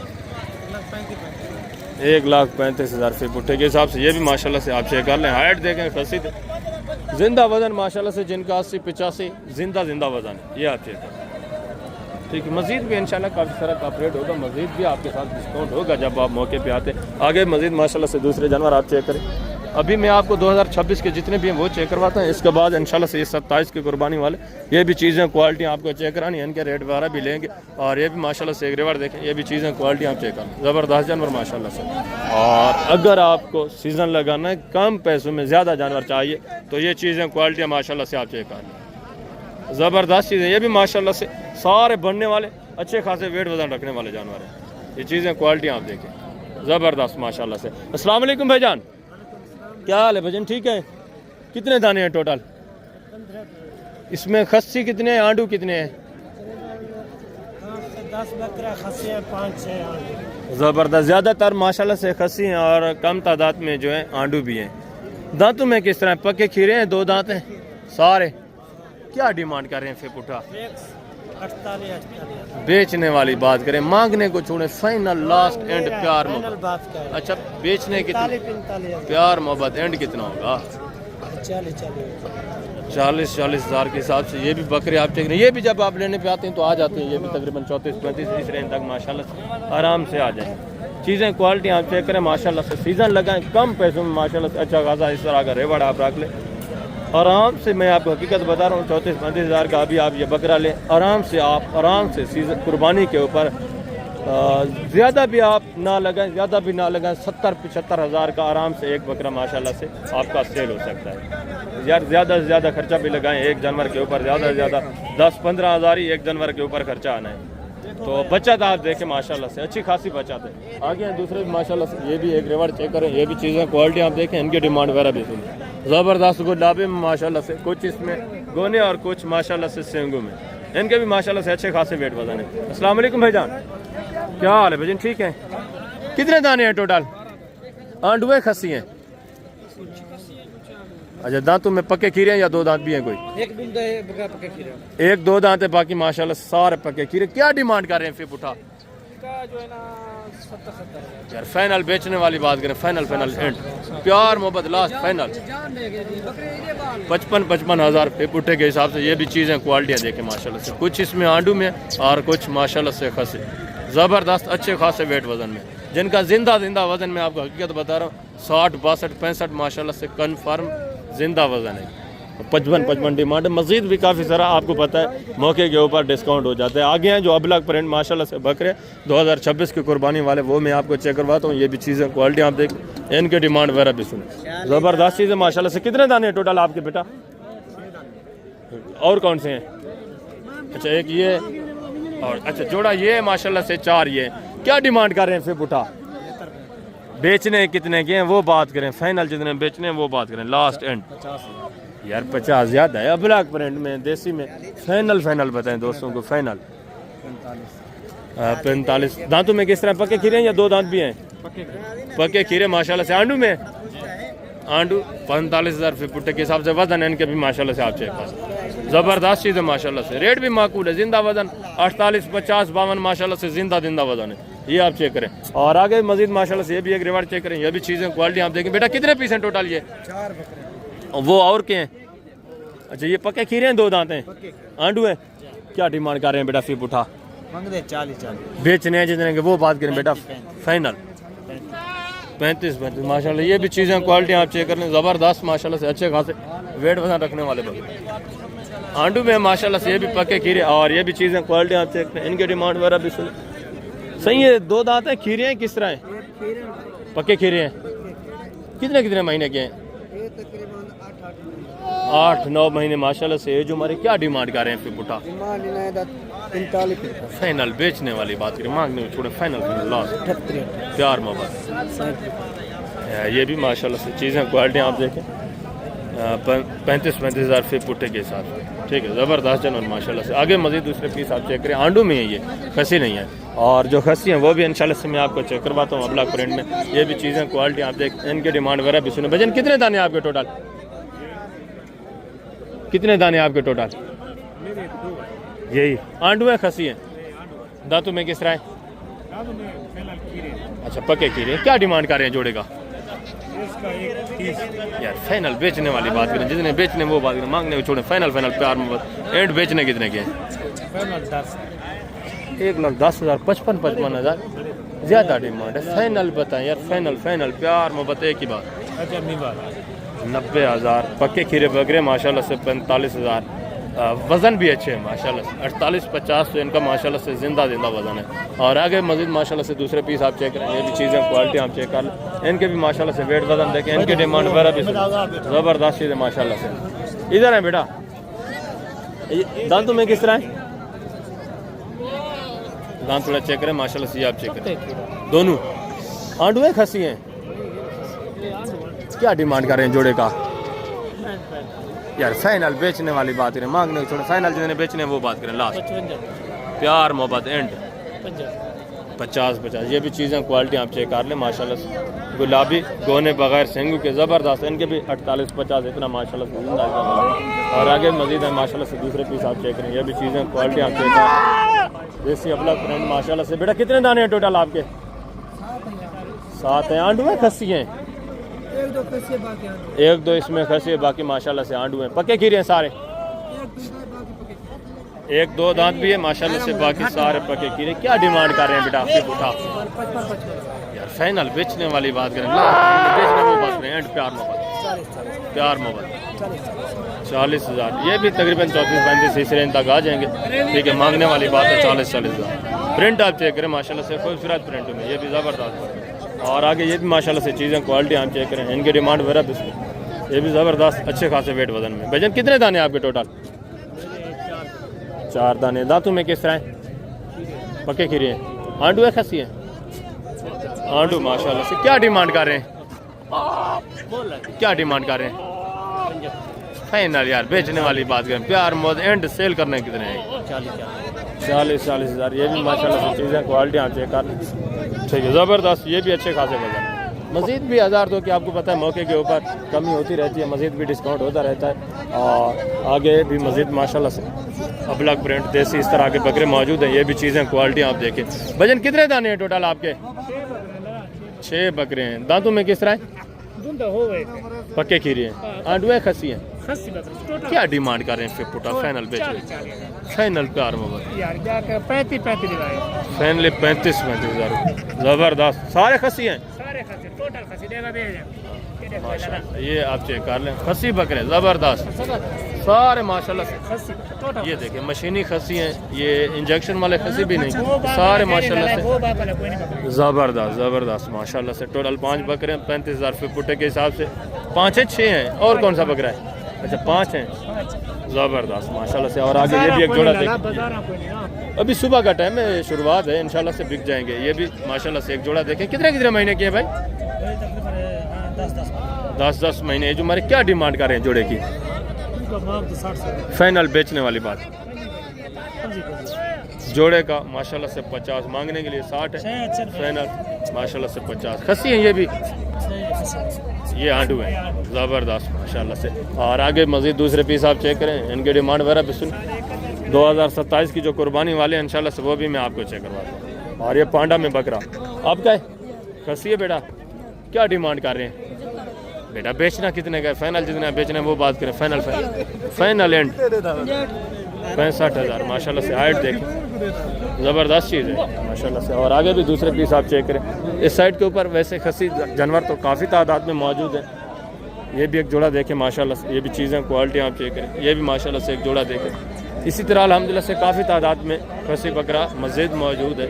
Speaker 1: 1,35,000 रुपये पुट्टे के हिसाब से। ये भी माशाल्लाह से आप चेक कर लें, हाइट देखें, खसी जिंदा वजन माशाल्लाह से, जिनका 80-85 जिंदा वजन है, ये आप चेक करें। ठीक है, मज़ीद भी इंशाल्लाह काफ़ी सारा कॉपरेट होगा, मज़ीद भी आपके साथ डिस्काउंट होगा जब आप मौके पे आते। आगे मज़ीद माशाल्लाह से दूसरे जानवर आप चेक करें। अभी मैं आपको 2026 के जितने भी हैं वो चेक करवाता हूँ, इसके बाद इंशाल्लाह से ये 27 की कुर्बानी वाले ये भी चीज़ें क्वालिटी आपको चेक करानी है, इनके रेट वगैरह भी लेंगे। और ये भी माशाल्लाह से एक रिवार्ड देखें, ये भी चीज़ें क्वालिटी आप चेक करें, ज़बरदस्त जानवर माशाल्लाह से। और अगर आपको सीज़न लगाना है, कम पैसों में ज़्यादा जानवर चाहिए, तो ये चीज़ें क्वालिटी माशाल्लाह से आप चेक करें, ज़बरदस्त चीज़ें। ये भी माशाल्लाह से सारे बनने वाले अच्छे खासे वेट वजन रखने वाले जानवर हैं। ये चीज़ें क्वालिटी आप देखें, ज़बरदस्त माशाल्लाह से। अस्सलाम वालेकुम भाईजान, क्या हाल है भाईजान? ठीक है। कितने दाने हैं टोटल इसमें? खस्सी कितने हैं, आंडू कितने हैं?
Speaker 5: 10 बकरा खस्सी है, 5-6 आंडू।
Speaker 1: ज़बरदस्त, ज़्यादातर माशाल्लाह से खस्सी हैं और कम तादाद में जो है आंडू भी हैं। दांतों में किस तरह, पक्के खीरे हैं, 2 दांत हैं सारे? क्या डिमांड कर रहे हैं फिर पुट्ठा?
Speaker 5: 48
Speaker 1: बेचने वाली बात करें, मांगने को छोड़े, फाइनल लास्ट एंड प्यार मोहब्बत।
Speaker 5: बात कर।
Speaker 1: अच्छा, बेचने की
Speaker 5: 45
Speaker 1: प्यार मोहब्बत एंड कितना होगा? 40 हज़ार के हिसाब से। ये भी बकरे आप चेक, ये भी जब आप लेने पे आते हैं तो आ जाते हैं, ये भी तकरीबन 34-35 इस रेंज तक माशाल्लाह से आराम से आ जाए। चीज़ें क्वालिटी आप चेक करें माशाल्लाह से, सीज़न लगाएं कम पैसों में माशाल्लाह से अच्छा खासा इस तरह का रेवड़ आप रख लें आराम से। मैं आपको हकीकत बता रहा हूँ, 34-35 हज़ार का अभी आप ये बकरा लें आराम से, आप आराम से सीज़न कुर्बानी के ऊपर ज़्यादा भी आप ना लगाएं, ज़्यादा भी ना लगाएं, 70-75 हज़ार का आराम से एक बकरा माशाल्लाह से आपका सेल हो सकता है। यार ज़्यादा से ज़्यादा खर्चा भी लगाएं एक जानवर के ऊपर, ज़्यादा से ज़्यादा 10-15 हज़ार ही एक जानवर के ऊपर खर्चा आना है। तो बचत आप देखें माशाल्लाह से, अच्छी खासी बचत है। आगे हैं दूसरे भी माशाल्लाह से, ये भी एक रिवार्ड चेक करें, ये भी चीज़ें क्वालिटी आप देखें, इनकी डिमांड वगैरह भी सुनिए। ज़बरदस्त गुलाबी में माशाल्लाह से, कुछ इसमें गोने और कुछ माशाल्लाह से सेंगू में, इनके भी माशाल्लाह से अच्छे खासे वेट वजन है। अस्सलाम वालेकुम भाईजान, क्या हाल है भाईजान? ठीक है। कितने दाने हैं टोटल? आंडुए खस्सी हैं? अच्छा, दांतों में पक्के खीरे हैं या 2 दांत भी हैं? कोई 1-2 दांत है, बाकी माशाल्लाह सारे पक्के खीरे। क्या डिमांड कर रहे हैं फिर पुट्ठा?
Speaker 5: जो है ना 70-70
Speaker 1: यार फाइनल बेचने वाली बात करें, फाइनल एंड प्यार मोहब्बत लास्ट फाइनल 55 हज़ार रुपये पुट्टे के हिसाब से। ये भी चीज़ें क्वालिटियाँ देखें माशाल्लाह से, कुछ इसमें आंडू में और कुछ माशाल्लाह से खसे, ज़बरदस्त अच्छे खासे वेट वजन में, जिनका जिंदा वजन में आपको हकीकत बता रहा हूँ 60, 62, 65 माशाल्लाह से कन्फर्म जिंदा वजन है। 55 डिमांड। मज़ीद भी काफ़ी सारा आपको पता है मौके के ऊपर डिस्काउंट हो जाता है। आगे हैं जो अबलग प्रिंट माशाल्लाह से बकरे 2026 की कुर्बानी वाले, वो मैं आपको चेक करवाता हूँ। ये भी चीज़ें क्वालिटी आप देख, इनके डिमांड वगैरह भी सुने, ज़बरदस्त चीज़ें माशाल्लाह से। कितने दाने हैं टोटल आपके बेटा? और कौन से हैं? अच्छा, एक ये और अच्छा जोड़ा ये माशाल्लाह से 4 ये। क्या डिमांड कर रहे हैं फिर बुटा? बेचने कितने के हैं वो बात करें, फाइनल जितने बेचने हैं वो बात करें, लास्ट एंड। यार 50 ज़्यादा है, ब्लैक प्रिंट में देसी में फाइनल बताएं दोस्तों को। फाइनल 45। दांतों में किस तरह पक्के खीरे हैं या 2 दांत भी हैं? पक्के खीरे माशाल्लाह से। आंडू में आंडू 45,000 रुपये पुट्टे के हिसाब से। वजन है इनके भी माशाल्लाह से आप चेक कर, ज़बरदस्त चीज़ है माशाल्लाह से। रेट भी माकूल है, जिंदा वजन 48, 50, 52 माशाल्लाह से जिंदा वजन है, ये आप चेक करें। और आगे मजीद माशाल्लाह से ये भी एक रिवार्ड चेक करें, ये भी चीज़ें क्वालिटी आप देखें। बेटा कितने पीस हैं टोटल? ये
Speaker 5: 4 बकरे।
Speaker 1: वो और के हैं? अच्छा, ये पक्के खीरे हैं, 2 दांत हैं, आंडू है। क्या डिमांड कर रहे हैं बेटा फीप उठा?
Speaker 5: मांग दे 40।
Speaker 1: बेचने हैं जितने के वो बात करें बेटा। फाइनल 35 माशाल्लाह। ये भी चीज़ें क्वालिटी आप चेक कर लें, ज़बरदस्त माशाल्लाह से, अच्छे खासे वेट वजन रखने वाले बकरे। आंडू में माशाल्लाह से ये भी पक्के खीरे, और ये भी चीज़ें क्वालिटी आप चेक करें, इनके डिमांड वगैरह भी सुने। सही है, 2 दांत हैं, खीरे हैं, किस तरह हैं? पक्के खीरे हैं। कितने महीने के हैं? 8-9 महीने माशाल्लाह से एज हमारे। क्या डिमांड कर रहे हैं फिर बुटा?
Speaker 2: डिमांड इन्हें 43
Speaker 1: फाइनल बेचने वाली बात करें, मांगने में छोड़े फाइनल लास्ट
Speaker 2: 78
Speaker 1: प्यार मोहब्बत। ये भी माशाल्लाह से चीज़ें क्वालिटी आप देखें 35-35 हज़ार फिर पुट्टे के हिसाब से, ठीक है, ज़बरदस्त जनरल माशाल्लाह से। आगे मजीद दूसरे पीस आप चेक करें, आंडू में है ये, खसी नहीं है। और जो खसी हैं वो भी इंशाल्लाह से मैं आपको चेक करवाता हूँ अबला प्रिंट में। ये भी चीज़ें क्वालिटी आप देख, इनके डिमांड वगैरह भी सुने। भजन कितने दाने आपके टोटल? कितने दाने आपके टोटल? यही आंडू है, खसी है, दांतों में किस तरह है? अच्छा पके कीरे। क्या डिमांड कर रहे हैं जोड़े का? यार फाइनल बेचने वाली बात करें, जितने बेचने वो बात करें, मांगने को छोड़े फाइनल प्यार में बात। एंड बेचने कितने के? 1,10,000 55 हज़ार ज़्यादा डिमांड है। फाइनल बताएं यार, फाइनल प्यार मोहब्बत एक ही बात। 90,000 पक्के खीरे बकरे माशाल्लाह से 45,000। वज़न भी अच्छे हैं माशाल्लाह से 48-50 तो इनका माशाल्लाह से जिंदा वज़न है। और आगे मज़ीद माशाल्लाह से दूसरे पीस आप चेक करें, ये भी चीज़ें क्वालिटी आप चेक कर लें, इनके भी माशाल्लाह से वेट वज़न देखें, इनके डिमांड वगैरह भी ज़बरदस्त चीज़ है माशाल्लाह से। इधर है बेटा, दांतों में किस तरह है? दांत थोड़ा चेक करें माशाल्लाह से, आप चेक करें दोनों आंडू है, खसी हैं। क्या डिमांड कर रहे हैं जोड़े का? यार फाइनल बेचने वाली बात करें, मांगने को छोड़े फाइनल जितने बेचने वो बात करें लास्ट प्यार मोहब्बत एंड 50-50। ये भी चीज़ें क्वालिटी आप चेक कर लें माशाल्लाह से, गुलाबी गोने बगैर सेंगू के ज़बरदस्त, इनके भी 48-50 इतना माशाल्लाह से। और आगे मजीद है माशाल्लाह से दूसरे पीस आप चेक करें, ये भी चीज़ें क्वालिटी आप चेक करें, देसी अबला प्रिंट माशाल्लाह से। बेटा कितने दाने हैं टोटल आपके? 7 हैं। आंडू है, खस्सी हैं? 1-2 इसमें खसी है, बाकी माशाल्लाह से आंडू हैं। पक्के खीरे हैं सारे? 1-2 दांत भी है माशाल्लाह से, बाकी सारे पक्के खीरे। क्या डिमांड कर रहे हैं बेटा आपके बुटा? यार फाइनल बेचने वाली बात करें, बेचने की बात करें, एंड प्यार मोहब्बत 40,000। ये भी तकरीबन 34-35 इस रेंज तक आ जाएंगे, ठीक है। मांगने वाली बात है 40,000। प्रिंट आप चेक करें माशाल्लाह से, खूबसूरत प्रिंट में, ये भी ज़बरदस्त। और आगे ये भी माशाल्लाह से चीज़ें क्वालिटी हम चेक करें, इनके डिमांड वगैरह भी, ये भी ज़बरदस्त अच्छे खासे वेट वजन में। भजन कितने दाने आपके टोटल? 4 दाने। दांतों में किस तरह है? पक्के खीरे हैं। आंडू है, खसी है? आंडू माशाल्लाह से। क्या डिमांड कर रहे हैं? क्या डिमांड कर रहे हैं? फाइनल यार बेचने वाली बात करें, प्यार मोद एंड सेल करने कितने हैं? 40,000। ये भी माशाल्लाह से चीज़ें क्वालिटी आप चेक कर, ठीक है, ज़बरदस्त। ये भी अच्छे खासे वजन। मज़ीद भी 1000 तो कि आपको पता है मौके के ऊपर कमी होती रहती है, मज़ीद भी डिस्काउंट होता रहता है। और आगे भी मज़ीद माशाल्लाह से अबलग प्रिंट देसी इस तरह के बकरे मौजूद हैं। ये भी चीज़ें क्वालिटी आप देखें। भजन कितने दाने हैं टोटल आपके? 6 बकरे हैं। दांतों में किस तरह है? पक्के खीरे हैं। आंडू है, खसी हैं? क्या डिमांड कर रहे हैं फिर पुटा? फाइनल बेच रहे? फाइनल प्यार मोहब्बत 35 हज़ार। ज़बरदस्त। सारे खसी हैं? माशाल्लाह। ये आप चेक कर लें, खसी बकरे ज़बरदस्त सारे माशाल्लाह से। ये देखें मशीनी खसी हैं, ये इंजेक्शन वाले खसी भी नहीं, सारे माशाल्लाह से ज़बरदस्त माशाल्लाह से। टोटल 5 बकरे हैं, 35,000 फिर पुट्टे के हिसाब से। 5 है, 6 हैं, और कौन सा बकरा है? अच्छा 5 हैं, ज़बरदस्त माशाल्लाह से। और आगे ये भी एक जोड़ा देखिए, अभी सुबह का टाइम है, शुरुआत है, इंशाल्लाह से बिक जाएंगे। ये भी माशाल्लाह से एक जोड़ा देखें। कितने महीने के हैं भाई? 10 महीने। जो हमारे क्या डिमांड कर रहे हैं जोड़े की? फाइनल बेचने वाली बात जोड़े का माशाल्लाह से 50, मांगने के लिए 60 है, फाइनल माशाल्लाह से 50। खसी हैं ये भी? ये आंडू हैं, ज़बरदस्त माशाल्लाह से। और आगे मज़ीद दूसरे पीस आप चेक करें, इनके डिमांड वगैरह भी सुन। 2027 की जो कुर्बानी वाले इंशाल्लाह से वो भी मैं आपको चेक करवाता हूँ। और ये पांडा में बकरा आपका है, खसी है बेटा? क्या डिमांड कर रहे हैं बेटा? बेचना कितने का है? फाइनल जितना बेचना है वो बात करें। फाइनल एंड 65,000 माशाल्लाह से। हाइट देखें, ज़बरदस्त चीज़ है माशाल्लाह से। और आगे भी दूसरे पीस आप चेक करें। इस साइड के ऊपर वैसे खसी जानवर तो काफ़ी तादाद में मौजूद है। ये भी एक जोड़ा देखें माशाल्लाह से। ये भी चीज़ें क्वालिटी आप चेक करें, ये भी माशाल्लाह से एक जोड़ा देखें। इसी तरह अल्हम्दुलिल्लाह से काफ़ी तादाद में खसी बकरा मज़ीद मौजूद है।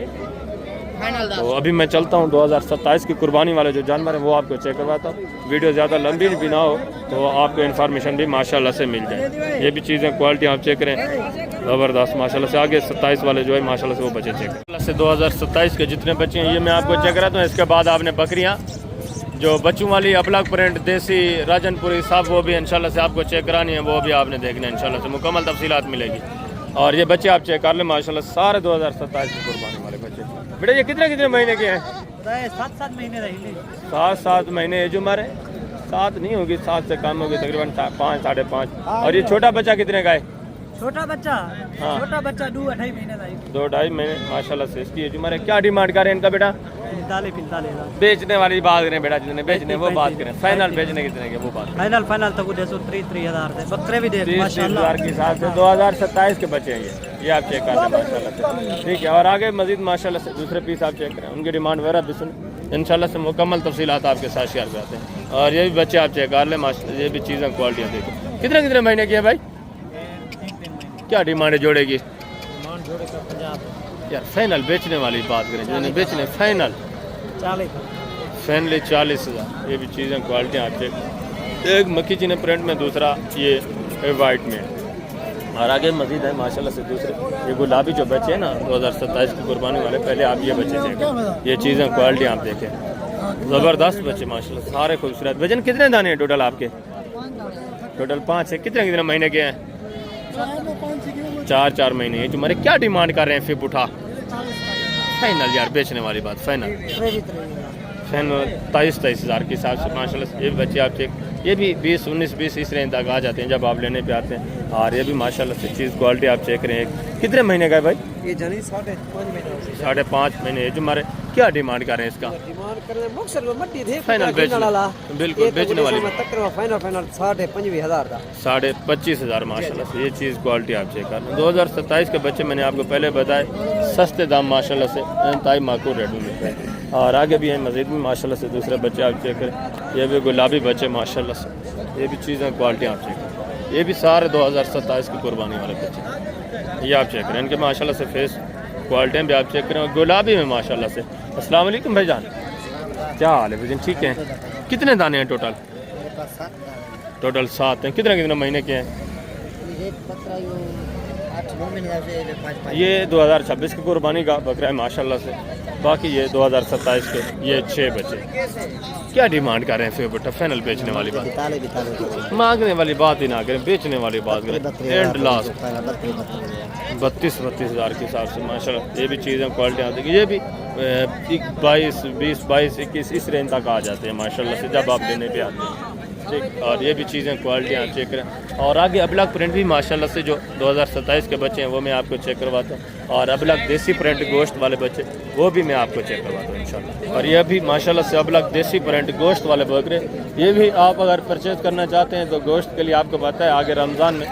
Speaker 1: तो अभी मैं चलता हूँ 2027 की कुर्बानी वाले जो जानवर हैं वो आपको चेक करवाता हूँ। वीडियो ज़्यादा लंबी भी ना हो तो आपको इन्फॉर्मेशन भी माशाल्लाह से मिल जाए। ये भी चीज़ें क्वालिटी आप चेक करें, ज़बरदस्त माशाल्लाह से। आगे 27 वाले जो है माशाल्लाह से वो बच्चे चेक करें से 2027 के जितने बच्चे हैं ये मैं आपको चेक कराता हूँ। इसके बाद आपने बकरियाँ जो बच्चों वाली अपलग प्रिंट देसी राजनपुरी सब वो भी इंशाल्लाह से आपको चेक करानी है, वो भी आपने देखना है इंशाल्लाह से, मुकम्मल तफसीलात मिलेगी। और ये बच्चे आप चेक कर लें माशाल्लाह सारे 2027 की कुर्बानी वाले बच्चे। बेटा ये कितने महीने के हैं?
Speaker 5: 7 महीने रही
Speaker 1: 7 महीने एज उम्र है। 7 नहीं होगी, 7 से कम होगी, तकरीबन 5 साढ़े 5। और ये छोटा बच्चा कितने का है?
Speaker 5: छोटा बच्चा
Speaker 1: हाँ।
Speaker 5: छोटा बच्चा 2-2.5 महीने रही
Speaker 1: 2-2.5 महीने माशाल्लाह से इसकी एज उम्र है। क्या डिमांड कर रहे हैं इनका बेटा?
Speaker 5: 45
Speaker 1: बेचने वाली बात करें बेटा, जितने बेचने वो बात करें, फाइनल बेचने कितने के वो बात।
Speaker 5: फाइनल तक 30,000 से बकरे भी देख
Speaker 1: 30,000 के हिसाब से 2027 के बच्चे हैं ये आप चेक कर लें माशाल्लाह से। ठीक है, और आगे मजीद माशाल्लाह से दूसरे पीस आप चेक करें, उनकी डिमांड वगैरह भी सुन इंशाल्लाह से मुकम्मल तफसीलात आपके साथ शेयर करते हैं। और ये भी बच्चे आप चेक कर लें माशाल्लाह, ये भी चीज़ें क्वालिटियाँ देखें। कितने महीने की है भाई? क्या डिमांड है जोड़े की? यार फाइनल बेचने वाली बात करें, जिन्हें बेचने फाइनल 40,000। ये भी चीज़ें क्वालिटियाँ आप चेक, एक मक्खी चीने प्रिंट में, दूसरा ये वाइट में। और आगे मजीद है माशाल्लाह से दूसरे ये गुलाबी जो बच्चे हैं ना 2027 की कुर्बानी वाले, पहले आप ये बच्चे चेक, ये चीज़ें क्वालिटी आप देखें, ज़बरदस्त बच्चे माशाल्लाह सारे खूबसूरत। वजन कितने दाने हैं टोटल आपके? टोटल 5 है। कितने महीने के हैं? 4 महीने। ये तुम्हारे क्या डिमांड कर रहे हैं फिर उठा? फाइनल यार बेचने वाली बात, फाइनल 23,000 के हिसाब से माशाल्लाह से। ये बच्चे आप चेक, ये भी 20 इस रेंज तक आ जाते हैं जब आप लेने पे आते हैं। और ये भी माशाल्लाह से चीज़ क्वालिटी आप चेक करें। कितने महीने का है भाई?
Speaker 5: ये जानी 5.5 महीने
Speaker 1: 5.5 महीने। जो हमारे क्या डिमांड कर रहे हैं इसका?
Speaker 5: डिमांड कर रहे मकसद में मट्टी दे
Speaker 1: फाइनल बिल्कुल बेचने वाली
Speaker 5: फाइनल 25,000 का
Speaker 1: 25,500 माशाल्लाह से। ये चीज़ क्वालिटी आप चेक कर। 2027 के बच्चे मैंने आपको पहले बताए सस्ते दाम माशाल्लाह से, इंतहाई माकूल रेट में मिलते हैं। और आगे भी हैं मज़ीद भी माशाल्लाह से दूसरे बच्चे आप चेक करें। ये भी गुलाबी बच्चे माशाल्लाह से, ये भी चीज़ें क्वालिटी आप चेक करें। ये भी सारे 2027 की कुर्बानी वाले बच्चे, ये आप चेक करें। इनके माशाल्लाह से फेस क्वालिटियाँ भी आप चेक करें, और गुलाबी में माशाल्लाह से। अस्सलाम वालेकुम भाईजान, क्या हाल है भाईजान? ठीक है। कितने दाने हैं टोटल? टोटल 7 हैं। कितने महीने के हैं? ये 2026 की कुर्बानी का बकरा है माशाल्लाह से। बाकी ये 2027 के ये 6 बच्चे। क्या डिमांड कर रहे हैं फिर बेटा? फाइनल बेचने वाली बात, मांगने वाली बात ही ना करें, बेचने वाली बात करें। एंड लास्ट 32,000 के हिसाब से माशाल्लाह। ये भी चीज़ें क्वालिटी आती है, ये भी 22, 21 इस रेंज तक आ जाते हैं माशाल्लाह से जब आप लेने पे आते हैं। ठीक, और ये भी चीज़ें क्वालिटी आप चेक करें। और आगे अबलग प्रिंट भी माशाल्लाह से जो 2027 के बच्चे हैं वो मैं आपको चेक करवाता हूँ। और अबलग देसी प्रिंट गोश्त वाले बच्चे वो भी मैं आपको चेक करवाता हूँ इंशाल्लाह। और ये भी माशाल्लाह से अबलग देसी प्रिंट गोश्त वाले बकरे, ये भी आप अगर परचेज़ करना चाहते हैं तो गोश्त के लिए आपको पता है आगे रमज़ान में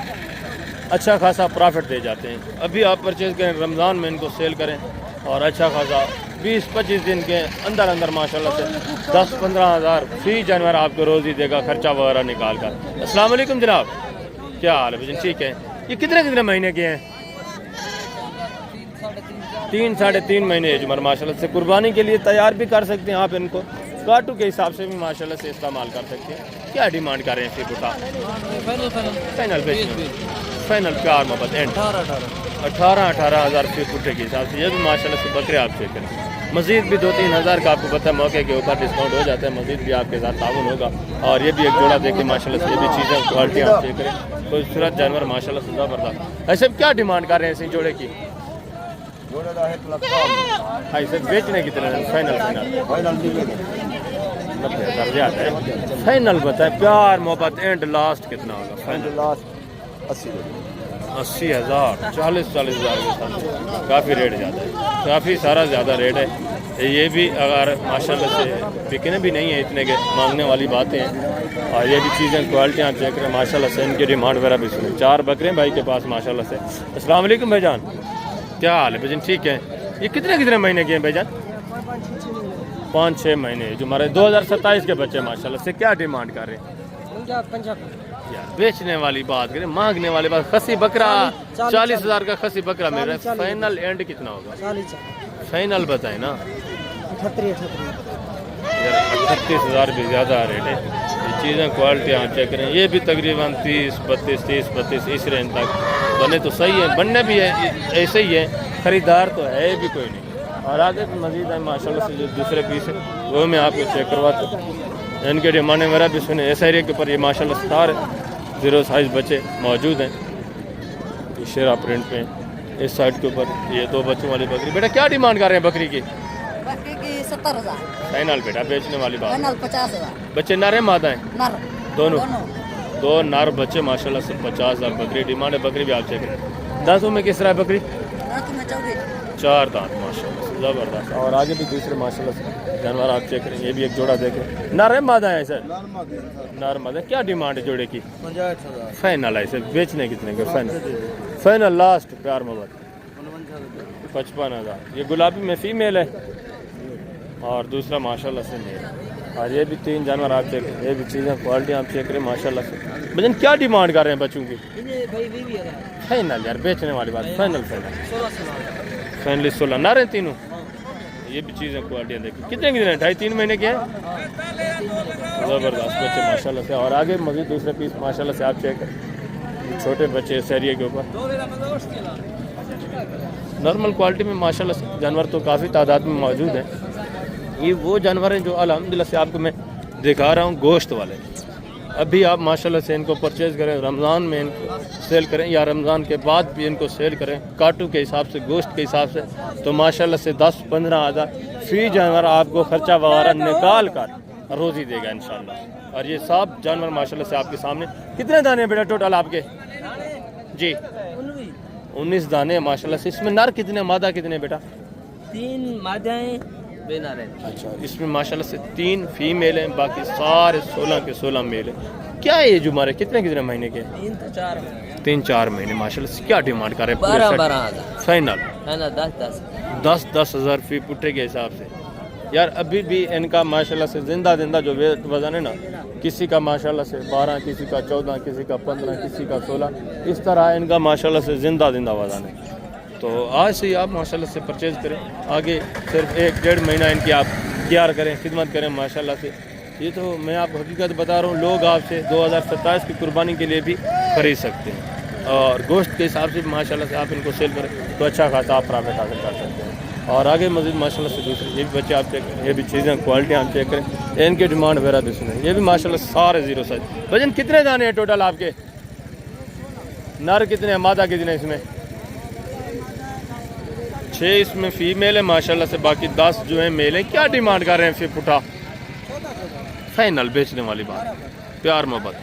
Speaker 1: अच्छा खासा प्रॉफिट दे जाते हैं। अभी आप परचेज़ करें, रमज़ान में इनको सेल करें और अच्छा खासा 20-25 दिन के अंदर माशाल्लाह से 10-15 हज़ार फी जानवर आपको रोज़ ही देगा, खर्चा वगैरह निकाल कर। अस्सलाम वालेकुम जनाब, क्या हाल है भजन? ठीक है। ये कितने महीने के हैं? 3 साढ़े 3 महीने एज उम्र माशाल्लाह से। कुर्बानी के लिए तैयार भी कर सकते हैं आप इनको, काटू के हिसाब से भी माशाल्लाह से इस्तेमाल कर सकते हैं। क्या डिमांड कर रहे हैं फिर उठा? फाइनल बेचने, फाइनल प्यार मोहब्बत एंड 18 हज़ार फी फुटे के हिसाब से। ये भी माशाल्लाह से बकरे आप चेक करें। मज़ीद भी 2-3 हज़ार का आपको पता है मौके के ऊपर डिस्काउंट हो जाता है, मज़ीद भी आपके साथ ताउन होगा। और ये भी एक जोड़ा देखिए माशाल्लाह से, ये भी चीज़ें क्वालिटी आप चेक करें। खूबसूरत जानवर माशाल्लाह से ज़बरदस्त। ऐसे क्या डिमांड कर रहे हैं इस जोड़े की? ऐसे बेचने की तरह फाइनल 90,000 है। फाइनल बताए प्यार मोहब्बत एंड लास्ट कितना होगा? फाइनल लास्ट 80,000 40,000 के साथ काफ़ी रेट ज़्यादा है, काफ़ी सारा ज़्यादा रेट है। ये भी अगर माशाल्लाह से बिकने भी नहीं है इतने के, मांगने वाली बातें हैं। और ये भी चीज़ें क्वालिटियाँ चेक करें माशाल्लाह से, इनकी डिमांड वगैरह भी सुने। 4 बकरे भाई के पास माशाल्लाह से। अस्सलाम वालेकुम भाईजान, क्या हाल है भाईजान? ठीक है। ये कितने महीने के हैं भाईजान? 5-6 महीने। जो हमारे 2027 के बच्चे माशाल्लाह से। क्या डिमांड कर रहे हैं? यार बेचने वाली बात करें, मांगने वाली बात। खसी बकरा 40,000 का खसी बकरा मिल रहा है। फाइनल एंड कितना होगा? फाइनल बताए ना यार। 38,000 भी ज़्यादा रेट है। ये चीज़ें क्वालिटी आप चेक करें, ये भी तकरीबन 30-32 इस रेंज तक बने तो सही है, बनने भी है ऐसे ही है, ख़रीदार तो है भी कोई नहीं। और आगे तो मज़ीद है माशाल्लाह से जो दूसरे पीस है वो मैं आपको चेक करवाता हूँ। इनके डिमांड मेरा भी सुने। इस एरिया के ऊपर ये माशाल्लाह सारे 0 साइज़ बच्चे मौजूद हैं। ये शेरा प्रिंट पे इस साइड के ऊपर ये 2 बच्चों वाली बकरी। बेटा क्या डिमांड कर रहे हैं बकरी की?
Speaker 6: बकरी की 70,000।
Speaker 1: फाइनल बेटा बेचने वाली बात।
Speaker 6: फाइनल 50,000।
Speaker 1: बच्चे नर हैं मादा हैं?
Speaker 6: नर
Speaker 1: दोनों। 2 नर बच्चे माशाल्लाह से 50,000 बकरी डिमांड है। बकरी भी आप चेक करें। दांतों में किस तरह है बकरी?
Speaker 6: दांत में
Speaker 1: 4 दांत माशाल्लाह से ज़बरदस्त। और आगे भी दूसरे माशाल्लाह से जानवर आप चेक करें। ये भी एक जोड़ा देखें। नर है मादा है सर? नर मादा। क्या डिमांड है जोड़े की?
Speaker 2: 50,000।
Speaker 1: फाइनल है सर। बेचने कितने का फाइनल? फाइनल लास्ट प्यार मोहब्बत 55,000। ये गुलाबी में फीमेल है और दूसरा माशाल्लाह से मेल है। और ये भी 3 जानवर आप चेक करें। ये भी चीज़ें क्वालिटी आप चेक करें माशाल्लाह से। भजन क्या डिमांड कर रहे हैं बच्चों की? फाइनल यार बेचने वाली बात। फाइनल 16 नर हैं तीनों। ये भी चीज़ें क्वालिटियाँ देखिए। कितने की हैं? 2.5-3 महीने के हैं। ज़बरदस्त बच्चे माशाल्लाह से। और आगे मज़ीद दूसरे पीस माशाल्लाह से आप चेक करें। छोटे बच्चे इस एरिया के ऊपर नॉर्मल क्वालिटी में माशाल्लाह से जानवर तो काफ़ी तादाद में मौजूद हैं। ये वो जानवर हैं जो अल्हम्दुलिल्लाह से आपको मैं दिखा रहा हूँ गोश्त वाले। अभी आप माशाल्लाह से इनको परचेज़ करें, रमज़ान में इनको सेल करें या रमज़ान के बाद भी इनको सेल करें काटू के हिसाब से, गोश्त के हिसाब से, तो माशाल्लाह से 10-15 हज़ार फी जानवर आपको ख़र्चा वगैरह निकाल कर रोज़ी देगा इंशाल्लाह। और ये सब जानवर माशाल्लाह से आपके सामने। कितने दाने हैं बेटा टोटल आपके? जी 19 दाने माशाल्लाह से। इसमें नर कितने, मादा कितने बेटा?
Speaker 5: 3 मादाएं बेनर हैं।
Speaker 1: अच्छा, इसमें माशाल्लाह से 3 फीमेल हैं, बाकी सारे 16 के 16 मेल हैं। क्या है ये जो हमारे कितने महीने के? 3-4 महीने माशाल्लाह से। क्या डिमांड कर रहे हैं?
Speaker 5: 12,000
Speaker 1: फाइनल
Speaker 5: 10,000
Speaker 1: हज़ार फी पुट्टे के हिसाब से। यार अभी भी इनका माशाल्लाह से जिंदा जो वज़न है ना, किसी का माशाल्लाह से 12, किसी का 14, किसी का 15, किसी का 16, इस तरह इनका माशाल्लाह से जिंदा वज़न है। तो आज से ही आप माशाल्लाह से परचेज़ करें। आगे सिर्फ 1-1.5 महीना इनकी आप तैयार करें, खिदमत करें माशाल्लाह से। ये तो मैं आपको हकीकत बता रहा हूँ। लोग आपसे 2027 की कुर्बानी के लिए भी ख़रीद सकते हैं और गोश्त के हिसाब से माशाल्लाह से आप इनको सेल करें तो अच्छा खासा आप प्रॉफिट हासिल कर सकते हैं। और आगे मज़ीद माशाल्लाह से दूसरे ये भी बच्चे आप चेक करें। ये भी चीज़ें क्वालिटी आप चेक करें। इनकी डिमांड वगैरह भी सुने। ये भी माशाल्लाह सारे 0 साइज। वजन कितने दाने हैं टोटल आपके? नर कितने हैं, मादा कितने हैं? इसमें 6 इसमें फीमेल है माशाल्लाह से, बाकी 10 जो है मेल है। क्या डिमांड कर रहे हैं फिर पुटा? फाइनल बेचने वाली बात, प्यार मोहब्बत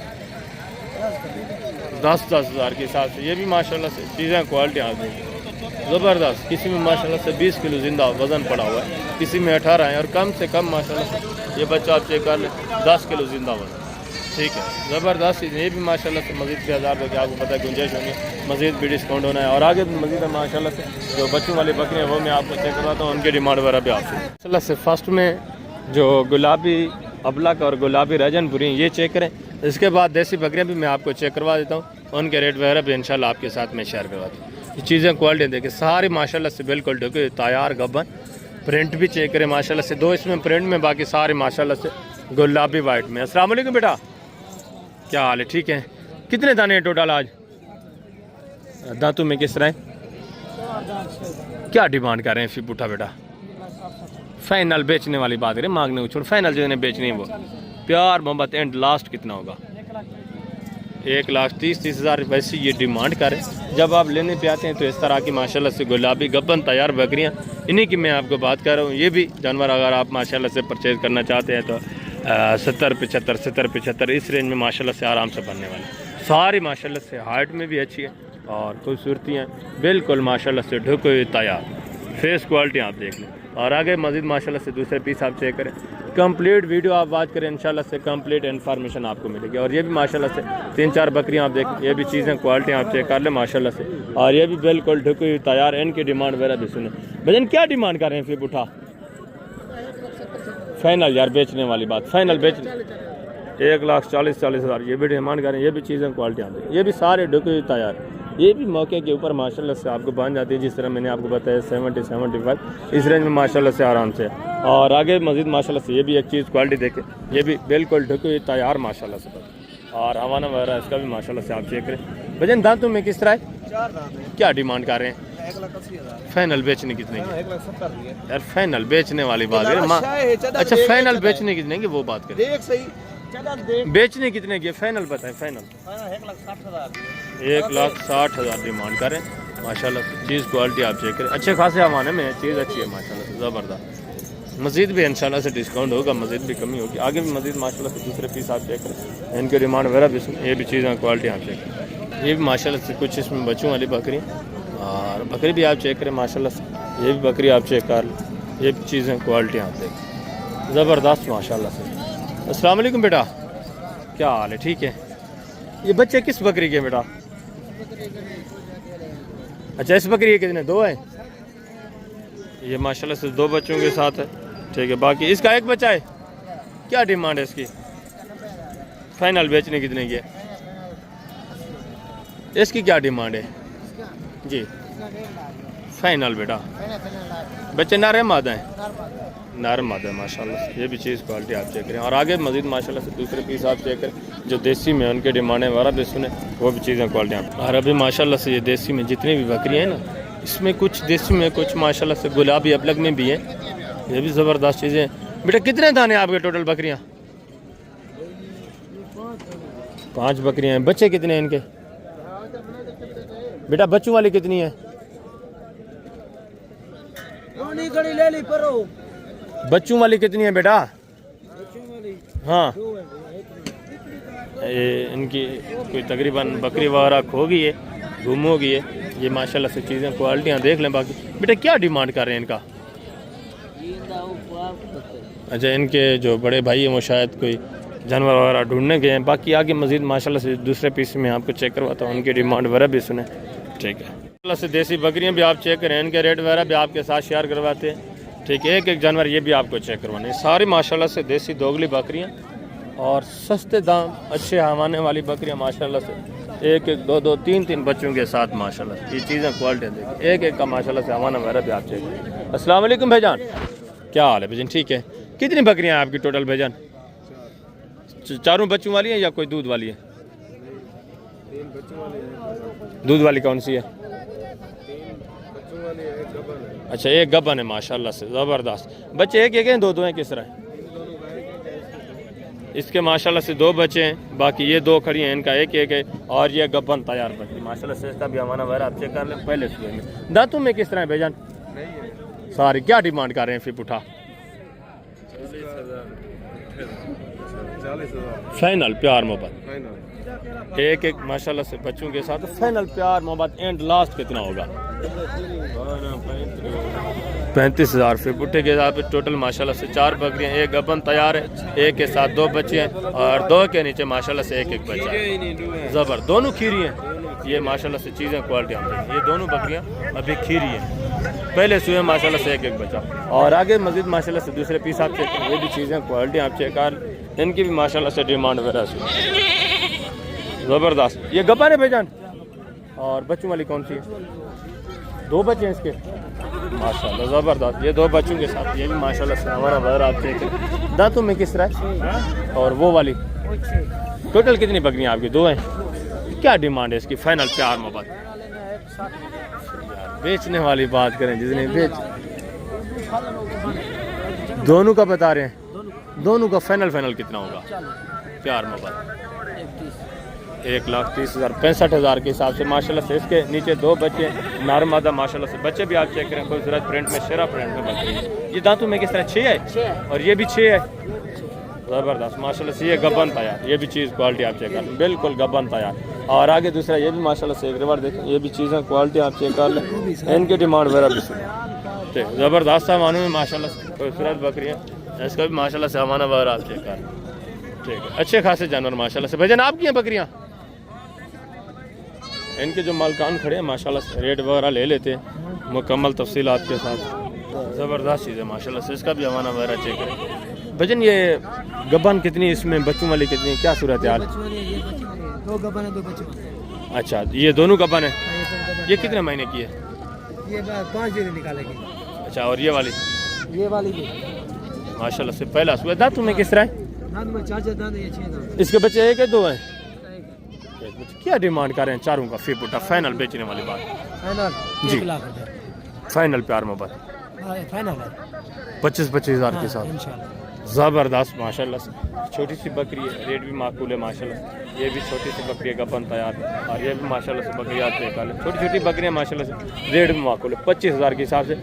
Speaker 1: 10-10 हज़ार के हिसाब से। ये भी माशाल्लाह से चीज़ें क्वालिटी आ गई ज़बरदस्त। किसी में माशाल्लाह से 20 किलो जिंदा वज़न पड़ा हुआ है, किसी में 18 है और कम से कम माशाल्लाह से ये बच्चा आप चेक कर लें 10 किलो जिंदा वज़न। ठीक है, ज़बरदस्त। ये भी माशाल्लाह से मज़ीद 6,000 रुपये आपको पता है गुंजाइश होंगे, मज़ीद भी डिस्काउंट होना है। और आगे भी मज़ीद माशाल्लाह से जो बच्चों वाली बकरियाँ वो मैं आपको चेक करवाता हूँ, उनकी डिमांड वगैरह भी आपसे माशाल्लाह से। फर्स्ट में जो गुलाबी अबलक और गुलाबी रजनपुरी ये चेक करें। इसके बाद देसी बकरियाँ भी मैं आपको चेक करवा देता हूँ, उनके रेट वगैरह भी इंशाल्लाह आपके साथ मैं शेयर करवाता हूँ। ये चीज़ें क्वालिटी देखिए सारी माशाल्लाह से बिल्कुल ढके तैयार गब्बन। प्रिंट भी चेक करें माशाल्लाह से, 2 इसमें प्रिंट में, बाकी सारे माशाल्लाह से गुलाबी वाइट में। अस्सलाम वालेकुम बेटा, क्या हाल है? ठीक है। कितने दाने हैं टोटल आज? दांतों में किस तरह है? क्या डिमांड कर रहे हैं फिर पुठा बेटा? फाइनल बेचने वाली बात करें, मांगने को छोड़। फाइनल जो इन्हें बेचनी है वो प्यार मोहब्बत एंड लास्ट कितना होगा? 1,30,30 हज़ार वैसे ये डिमांड करें। जब आप लेने पे आते हैं तो इस तरह की माशाल्लाह से गुलाबी गब्बन तैयार बकरियां, इन्हीं की मैं आपको बात कर रहा हूँ। ये भी जानवर अगर आप माशाल्लाह से परचेज़ करना चाहते हैं तो 70-75 इस रेंज में माशाल्लाह से आराम से बनने वाले। सारी माशाल्लाह से हाइट में भी अच्छी है और खूबसूरती हैं बिल्कुल माशाल्लाह से ढुके हुए तैयार। फेस क्वालिटी आप देख लें। और आगे मज़ीद माशाल्लाह से दूसरे पीस आप चेक करें। कंप्लीट वीडियो आप वॉच करें, इंशाल्लाह से कंप्लीट इन्फॉर्मेशन आपको मिलेगी। और ये भी माशाल्लाह से 3-4 बकरियां आप देखें, ये भी चीज़ें क्वालिटी आप चेक कर लें माशाल्लाह से। और ये भी बिल्कुल ढुकी हुई तैयार। इनकी डिमांड वगैरह भी सुने। भजन क्या डिमांड कर रहे हैं फिर उठा? फाइनल यार बेचने वाली बात, फाइनल बेचने 1,40,000 ये भी डिमांड करें। ये भी चीज़ें क्वालिटी आती है, ये भी सारे ढुके तैयार, ये भी मौके के ऊपर माशाल्लाह से आपको बन जाती है। जिस तरह मैंने आपको बताया 70-75 इस रेंज में माशाल्लाह से आराम से। और आगे मज़ीद माशाल्लाह से ये भी एक चीज़ क्वालिटी देखें, ये भी बिल्कुल ढुकी तैयार माशाल्लाह से। और हवाना वगैरह इसका भी माशाल्लाह से आप चेक करें। वजन दांतों में किस तरह है,
Speaker 2: 4 दांत है,
Speaker 1: क्या डिमांड कर रहे हैं?
Speaker 2: 1,80,000।
Speaker 1: फाइनल बेचने कितने की?
Speaker 2: 1,70,000
Speaker 1: यार फाइनल बेचने वाली बात है। अच्छा फाइनल बेचने कितने की वो बात करें,
Speaker 2: देख सही चला देख।
Speaker 1: बेचने कितने की? फाइनल बताएं। फाइनल
Speaker 2: 1,60,000।
Speaker 1: 1,60,000 डिमांड करें माशाल्लाह से। चीज़ क्वालिटी आप चेक करें, अच्छे खासे हवाने में चीज़ अच्छी है माशाल्लाह से, ज़बरदस्त। मज़ीद भी इंशाल्लाह से डिस्काउंट होगा, मज़ीद भी कमी होगी आगे भी मज़ीद माशाल्लाह से। दूसरे पीस आप चेक करें, इनके डिमांड वगैरह भी सुन, ये भी चीज़ें क्वालिटी आप चेक करें। ये भी माशाल्लाह से कुछ इसमें बच्चों वाली बकरी, और बकरी भी आप चेक करें माशाल्लाह से। ये भी बकरी आप चेक कर लें, ये भी चीज़ें क्वालिटी आप देखें, ज़बरदस्त माशाल्लाह से। अस्सलाम वालेकुम बेटा, क्या हाल है? ठीक है। ये बच्चे किस बकरी के बेटा? अच्छा इस बकरी के कितने? 2 हैं। ये माशाल्लाह से 2 बच्चों के साथ है, ठीक है। बाकी इसका एक बच्चा है, क्या डिमांड है इसकी? फाइनल बेचने कितने की है? इसकी क्या डिमांड है जी? फाइनल बेटा। बच्चे नर है मादा है? नर मादा है माशाल्लाह से। ये भी चीज़ क्वालिटी आप चेक करें। और आगे मज़ीद माशाल्लाह से दूसरे पीस आप चेक करें, जो देसी में उनके डिमांड है वगैरह भी सुने, वो भी चीज़ें क्वालिटी आप। और अभी माशाल्लाह से ये देसी में जितनी भी बकरियाँ हैं ना, इसमें कुछ देसी में कुछ माशाल्लाह से गुलाबी अपलग में भी है, ये भी ज़बरदस्त चीज़ें। बेटा कितने दाने आपके टोटल बकरियाँ? 5 बकरियाँ हैं। बच्चे कितने हैं इनके बेटा? बच्चों वाली कितनी है? बच्चों वाली कितनी है बेटा? हाँ ये इनकी कोई तकरीबन बकरी वगैरह खो गई है, गुम हो गई है। ये माशाल्लाह से चीज़ें क्वालिटियाँ देख लें। बाकी बेटा क्या डिमांड कर रहे हैं इनका? अच्छा इनके जो बड़े भाई हैं वो शायद कोई जानवर वगैरह ढूंढने गए हैं। बाकी आगे मज़ीद माशाल्लाह से दूसरे पीस में आपको चेक करवाता हूँ, उनकी डिमांड वगैरह भी सुने, ठीक है। माशाल्लाह से देसी बकरियाँ भी आप चेक करें, इनके रेट वगैरह भी आपके साथ शेयर करवाते हैं, ठीक है। एक जानवर ये भी आपको चेक करवाने, सारी माशाल्लाह से देसी दोगली बकरियाँ और सस्ते दाम अच्छे हवाने वाली बकरियाँ माशाल्लाह से। 1-1, 2-2, 3-3 बच्चों के साथ माशाल्लाह से। ये चीज़ें क्वालिटी देखिए, एक का माशाल्लाह से हवाना वगैरह भी आप चेक करें। अस्सलाम वालेकुम भाईजान, क्या हाल है भाईजान? ठीक है। कितनी बकरियाँ हैं आपकी टोटल भाईजान? चारों बच्चों वाली हैं या कोई दूध वाली है? दूध वाली कौन सी है? अच्छा एक गबन है माशाल्लाह से, ज़बरदस्त। बच्चे एक हैं 2-2 हैं, किस तरह है? इसके माशाल्लाह से 2 बच्चे हैं, बाकी ये 2 खड़ी हैं, इनका एक है। और ये गबन तैयार बकरी माशाल्लाह से, इसका भी हमारा वगैरह आप चेक कर लें पहले सुबह में। दांतों में किस तरह है भाईजान? सारी क्या डिमांड कर रहे हैं फिर उठा? 40,000 फाइनल प्यार मोहब्बत। एक माशाल्लाह से बच्चों के साथ फाइनल प्यार मोहब्बत। एंड लास्ट कितना होगा? 35,000 फिर पुट्ठे के साथ टोटल माशाल्लाह से 4 बकरियाँ, एक गबन तैयार है, एक के साथ 2 बच्चे हैं और 2 के नीचे माशाल्लाह से एक बच्चा है। ज़बर दोनों खीरी हैं। ये माशाल्लाह से चीज़ें क्वालिटी हम देखें, ये दोनों बकरियाँ अभी खीरी हैं, पहले सुबह माशाल्लाह से एक बच्चा। और आगे मज़ीद माशाल्लाह से दूसरे पीस आप चेक करें, ये भी चीज़ें क्वालिटी आप चेक कर, इनकी भी माशाल्लाह से डिमांड वगैरह से ज़बरदस्त। ये गब्बर है भाईजान। और बच्चों वाली कौन सी है? 2 बच्चे हैं इसके माशाल्लाह, ज़बरदस्त। ये 2 बच्चों के साथ ये भी माशाल्लाह से हमारा वगैरह आप चेक करें। दांतों में किस तरह है? और वो वाली टोटल कितनी बकरियाँ आपकी? 2 हैं। क्या डिमांड है इसकी? फाइनल प्यार मोहब्बत। बेचने वाली बात करें, जिसने बेच दोनों का बता रहे हैं, दोनों का फाइनल कितना होगा? प्यार मोहब्बत 1,30,000 65,000 के हिसाब से माशाल्लाह से। इसके नीचे 2 बच्चे नारमादा माशाल्लाह से, बच्चे भी आप चेक करें, खूबसूरत प्रिंट में, शेरा प्रिंट में बकरी है। ये दांतों में किस तरह? 6 है और ये भी 6 है, ज़बरदस्त माशाल्लाह से। ये गबन तैयार, ये भी चीज़ क्वालिटी आप चेक कर लें, बिल्कुल गबन तैयार। और आगे दूसरा ये भी माशाल्लाह से एक रिवर देखें, ये भी चीज़ें क्वालिटी आप चेक कर लें, इनकी डिमांड वगैरह भी सुने, ठीक है। ज़बरदस्त सामानों में माशाल्लाह से खूबसूरत बकरियाँ, इसका भी माशाल्लाह से हमारा वगैरह आप चेक कर लें, ठीक है। अच्छे खासे जानवर माशाल्लाह से। भजन आपकी हैं बकरियाँ? इनके जो मालकान खड़े हैं माशाल्लाह से, रेट वगैरह ले लेते हैं मुकम्मल तफसीलात के साथ। ज़बरदस्त चीज़ है माशाल्लाह से, इसका भी हवाना वगैरह चेक करें। भजन ये गबन कितनी इसमें, बच्चों वाली कितनी, क्या सूरत हाल?
Speaker 2: दो गबन है, दो बच्चे।
Speaker 1: अच्छा, ये दोनों गबन है।
Speaker 2: ये सब गबन।
Speaker 1: ये कितने महीने की है?
Speaker 2: ये 5 दिन निकालेगी।
Speaker 1: अच्छा, और ये वाली?
Speaker 2: ये वाली भी
Speaker 1: माशाल्लाह से पहला सुबह। दांत में किस तरह है?
Speaker 2: दांत में 4 दांत है, ये 6 दांत
Speaker 1: इसके बच्चे एक है, दो हैं? क्या डिमांड कर रहे हैं चारों का? फी पुटा फाइनल बेचने वाली बात।
Speaker 2: फाइनल
Speaker 1: जी।
Speaker 2: 1 लाख रुपए
Speaker 1: फाइनल प्यार मोहब्बत
Speaker 2: फाइनल है
Speaker 1: 25-25 हज़ार के साथ।
Speaker 2: इंशाल्लाह।
Speaker 1: ज़बरदस्त माशाल्लाह से। छोटी सी बकरी है, रेट भी माकूल है माशाल्लाह से। ये भी छोटी सी बकरी है, गबन तैयार है। और ये भी माशाल्लाह से बकरी आते हैं काले, छोटी छोटी बकरियाँ माशाल्लाह से, रेट भी माकूल है 25 हज़ार के हिसाब से।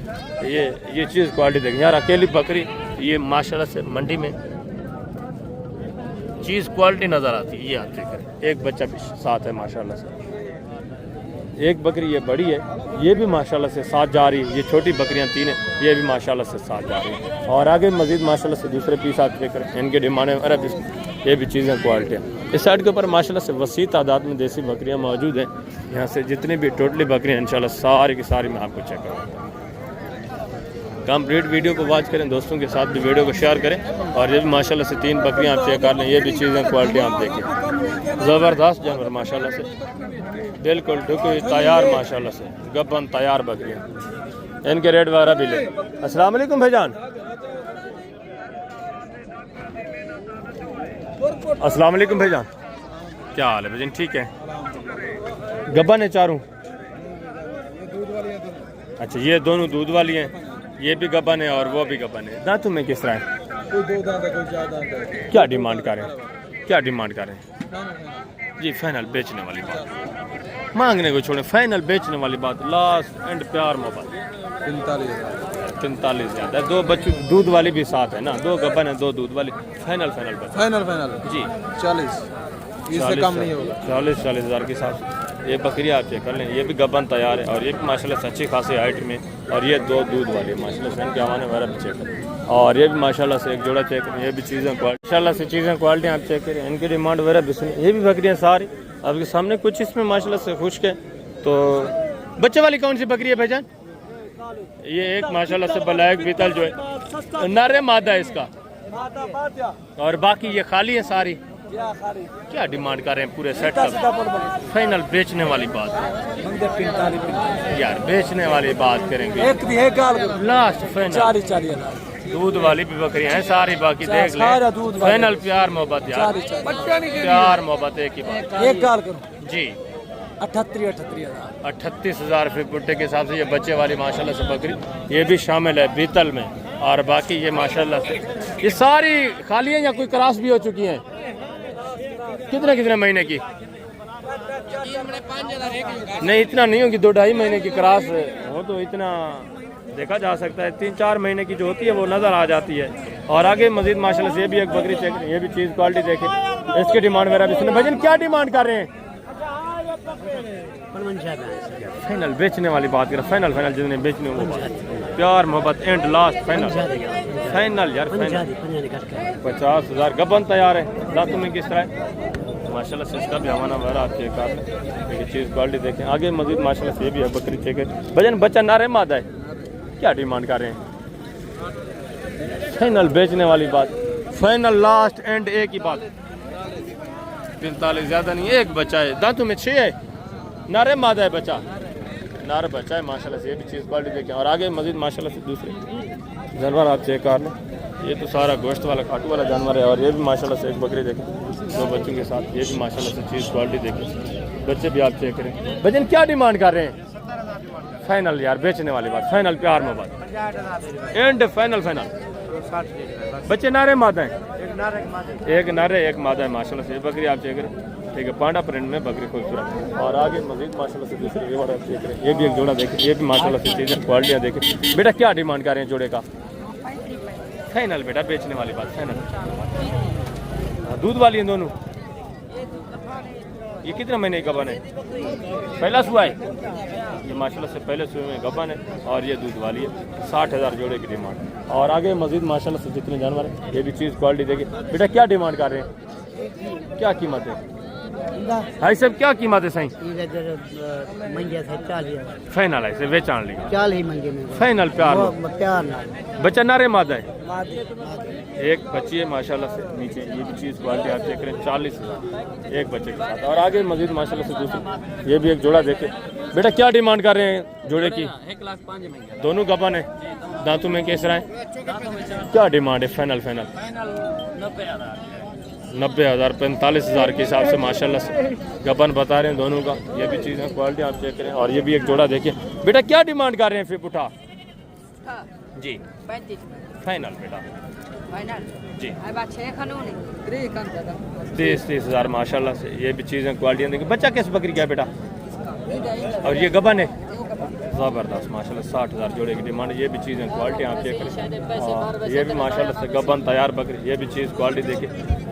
Speaker 1: ये चीज़ क्वालिटी देखें यार, अकेली बकरी ये माशाल्लाह से मंडी में चीज़ क्वालिटी नज़र आती है। ये आप चेक करें, एक बच्चा भी साथ है माशाल्लाह से। एक बकरी ये बड़ी है, ये भी माशाल्लाह से साथ जा रही है। ये छोटी बकरियां 3 है, ये भी माशाल्लाह से साथ जा रही है। और आगे मजीद माशाल्लाह से दूसरे पीस आप चेक करें, इनके डिमांड है अरब, ये भी चीज़ें क्वालिटी है। इस साइड के ऊपर माशाल्लाह से वसी तादाद में देसी बकरियाँ मौजूद हैं। यहाँ से जितनी भी टोटली बकरियाँ इंशाल्लाह सारी की सारी मैं आपको चेक करूँगा। कंप्लीट वीडियो को वॉच करें, दोस्तों के साथ भी वीडियो को शेयर करें। और ये भी माशाल्लाह से 3 बकरियां आप चेक कर लें, ये भी चीज़ें क्वालिटी आप देखें। ज़बरदस्त जानवर माशाल्लाह से, बिल्कुल ढुकी तैयार माशाल्लाह से, गबन तैयार बकरियां। इनके रेट वगैरह भी ले। अस्सलाम वालेकुम भाईजान। अस्सलाम वालेकुम भाईजान, क्या हाल है भाईजान? ठीक है। गबन है चारों? अच्छा, ये दोनों दूध वाली हैं, ये भी गबन है और वो भी गबन है। दांतों में किस तरह है?
Speaker 4: कोई 2 दांत है, कोई 4 दांत है।
Speaker 1: क्या डिमांड करें? क्या डिमांड करें? जी फाइनल बेचने वाली बात, मांगने को छोड़े, फाइनल बेचने वाली बात, लास्ट एंड प्यार मोहब्बत 45 ज़्यादा। 2 बच्चों दूध वाली भी साथ है ना, 2 गबन है, 2 दूध वाली। फाइनल
Speaker 3: फाइनल
Speaker 1: जी
Speaker 3: 40, इससे कम नहीं होगा।
Speaker 1: 40 हज़ार के साथ ये बकरी आप चेक कर लें। ये भी गबन तैयार है और ये भी माशाल्लाह से अच्छी खासी हाइट में। और ये 2 दूध वाली माशाल्लाह से, इनके हवाने वगैरह भी चेक करें। और ये भी माशाल्लाह से एक जोड़ा चेक करें। ये भी चीज़ें माशाल्लाह से चीज़ें क्वालिटी आप चेक करें, इनकी डिमांड वगैरह भी सुनिए। ये भी बकरियाँ सारी आपके सामने, कुछ इसमें माशाल्लाह से खुश्क है। तो बच्चे वाली कौन सी बकरी है भाईजान? ये एक माशाल्लाह से ब्लैक बीतल जो है, नर मादा है इसका, और बाकी ये खाली है सारी। क्या डिमांड कर रहे हैं पूरे सेट का? फाइनल बेचने वाली बात यार, बेचने वाली बात करेंगे। लास्ट फाइनल दूध वाली भी बकरियां हैं सारी, बाकी देख ले। फाइनल प्यार मोहब्बत यार, प्यार मोहब्बत एक ही बात।
Speaker 2: एक गाल करो
Speaker 1: जी
Speaker 2: 38
Speaker 1: हज़ार रुपये पुट्टे के हिसाब से ये बच्चे वाली माशाल्लाह से बकरी, ये भी शामिल है बीतल में। और बाकी ये माशाल्लाह से ये सारी खाली हैं या कोई क्रॉस भी हो चुकी हैं? कितने महीने की? नहीं इतना नहीं होगी, 2-2.5 महीने की क्रॉस हो तो इतना देखा जा सकता है। 3-4 महीने की जो होती है वो नज़र आ जाती है। और आगे मजीद माशाल्लाह से ये भी एक बकरी चेक, ये भी चीज़ क्वालिटी देखें, इसकी डिमांड वगैरह भी सुने। भजन क्या डिमांड कर रहे हैं? फाइनल बेचने वाली बात कर, फाइनल जितने बेचने वो प्यार मोहब्बत एंड लास्ट फाइनल यार, फाइनल 50 हज़ार। गबन तैयार है, दांतों में किस तरह है माशाल्लाह से, इसका भी हवाना वगैरह आप चेक कर लें। ये चीज़ क्वालिटी देखें। आगे मजीद माशाल्लाह से ये भी है बकरी चेक है। भजन बच्चा नारे मादा है, क्या डिमांड कर रहे हैं? फाइनल बेचने वाली बात, फाइनल लास्ट एंड एक ही बात। 45 ज़्यादा नहीं, एक बच्चा है, दांतों में 6 है, नारे मादा है बच्चा, नार बच्चा है माशाल्लाह से। ये भी चीज़ क्वालिटी देखें। और आगे मजीद माशाल्लाह से दूसरे जानवर आप चेक कर लें। ये तो सारा गोश्त वाला खाटू वाला जानवर है। और ये भी माशाल्लाह से एक बकरी देखें 2 बच्चों के साथ, ये भी माशाल्लाह से चीज़ क्वालिटी देखें। बच्चे भी आप चेक करें। भजन क्या डिमांड कर रहे हैं? फाइनल यार बेचने वाली बात, फाइनल प्यार मोहब्बत एंड फाइनल। बच्चे नारे मादा हैं, एक नारे एक मादा है माशाल्लाह से। ये बकरी आप चेक करें, ठीक है, पांडा प्रिंट में बकरी खूबसूरत। और आगे मजीद माशाल्लाह से दूसरे ये वाला चेक करें, ये भी एक जोड़ा देखें, ये भी माशाल्लाह से चीज़ें क्वालिटियाँ देखें। बेटा क्या डिमांड कर रहे हैं जोड़े का? फाइनल बेटा बेचने वाली बात, फाइनल। दूध वाली हैं दोनों? ये कितने महीने का गबन है? पहला सुआ है ये माशाल्लाह से, पहले सुए में गबन है। और ये दूध वाली है, 60 हज़ार जोड़े की डिमांड। और आगे मजीद माशाल्लाह से जितने जानवर हैं, ये भी चीज़ क्वालिटी देखिए। बेटा क्या डिमांड कर रहे हैं, क्या कीमत है? भाई साहब क्या कीमत है सही
Speaker 2: मंगे थे 40
Speaker 1: फाइनल है से बेचान ली
Speaker 2: 40 मंगे में
Speaker 1: फाइनल प्यार
Speaker 2: प्यार ना
Speaker 1: बच्चा नारे मादा है एक बच्ची है माशाल्लाह से नीचे ये भी चीज़ क्वालिटी आप चेक करें 40,000 एक बच्चे के साथ और आगे मजीद माशाल्लाह से दूसरी ये भी एक जोड़ा देखे बेटा क्या डिमांड कर रहे हैं जोड़े की
Speaker 5: 1,05,000
Speaker 1: दोनों गबन है दांतों में कैसे रहे क्या डिमांड है फाइनल 90,000 45,000 के हिसाब से माशाल्लाह से गबन बता रहे हैं दोनों का ये भी चीज़ है क्वालिटी आप चेक करें और ये भी एक जोड़ा देखिए बेटा क्या डिमांड कर रहे हैं फिर उठा जी
Speaker 6: 35
Speaker 1: फाइनल बेटा
Speaker 6: फाइनल
Speaker 1: जी
Speaker 6: आई बात 6 कानून
Speaker 1: 30,000 माशाल्लाह से ये भी चीज़ें क्वालिटी देखिए बच्चा किस बकरी क्या है बेटा और ये गबन है ज़बरदस्त माशाल्लाह 60,000 जोड़े की डिमांड ये भी चीज़ें क्वालिटी आप चेक करें और ये भी माशाल्लाह से गबन तैयार बकरी ये भी चीज़ क्वालिटी देखिए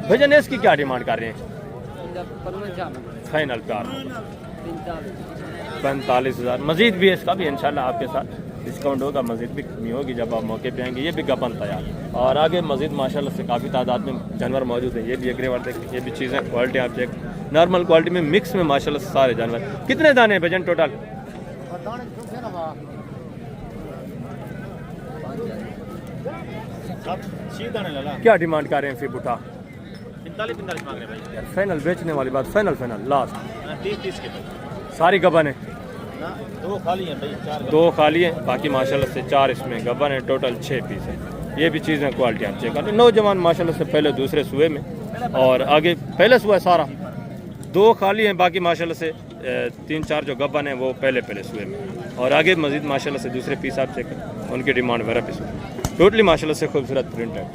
Speaker 1: भैया ने इसकी क्या डिमांड कर रहे हैं फाइनल प्यार 45,000 मजीद भी है इसका भी इंशाल्लाह आपके साथ डिस्काउंट होगा मजीद भी कमी होगी जब आप मौके पे आएंगे ये भी गबन तैयार और आगे मजीद माशाल्लाह से काफ़ी तादाद में जानवर मौजूद है ये भी एग्रीवर देखिए ये भी चीज़ें क्वालिटी आप चेक नॉर्मल क्वालिटी में मिक्स में माशाल्लाह से सारे जानवर कितने दाने हैं भजन टोटल क्या डिमांड कर रहे हैं फिर बुटा 45 मांग रहे हैं भाई फाइनल बेचने वाली बात फाइनल लास्ट 30 के सारी गबन है दो खाली है बाकी माशाल्लाह से 4 इसमें गबन है टोटल 6 पीस है ये भी चीज़ें क्वालिटी आप चेक करें नौजवान माशाल्लाह से पहले दूसरे सुए में और आगे पहले सुआ है सारा 2 खाली हैं बाकी माशाल्लाह से 3-4 जो गबन है वो पहले सुए में और आगे मजीद माशाल्लाह से दूसरे पीस आप चेक करें उनकी डिमांड 12 पीस टोटली माशाल्लाह से खूबसूरत प्रिंट है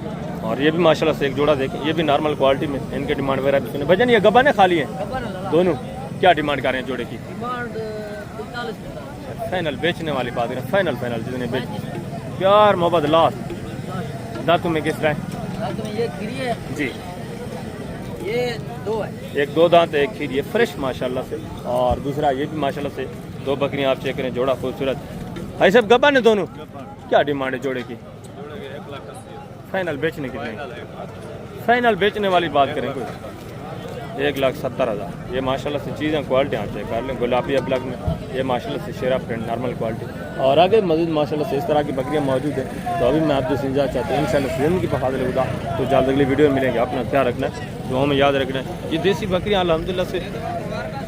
Speaker 1: और ये भी माशाल्लाह से एक जोड़ा देखें ये भी नॉर्मल क्वालिटी में इनके डिमांड 12 पीस भजन ये गबन है खाली है दोनों क्या डिमांड कर रहे हैं जोड़े की फाइनल बेचने वाली बात है फाइनल जितने बेच प्यार मोहब्बत लास्ट दांतों में किस तरह जी
Speaker 6: ये 2 है
Speaker 1: एक 2 दांत एक खीर ये फ्रेश माशाल्लाह से और दूसरा ये भी माशाल्लाह से 2 बकरियां आप चेक करें जोड़ा खूबसूरत भाई सब गबन है दोनों क्या डिमांड है जोड़े की फाइनल बेचने की नहीं फाइनल बेचने वाली बात करें कोई 1,70,000 ये माशाल्लाह से चीज़ें क्वालिटी आप चेक कर लें गुलाबी अबलग में ये माशाल्लाह से शेरा प्रिंट नॉर्मल क्वालिटी और आगे मजीद माशाल्लाह से इस तरह की बकरियां मौजूद हैं तो अभी मैं आपसे समझा चाहता हूँ इंशाल्लाह फिल्म की बहादुर खुदा तो जल्द अगली वीडियो में मिलेंगे अपना ख्याल रखना दुआओं में याद रखना ये देसी बकरियाँ अल्हम्दुलिल्लाह से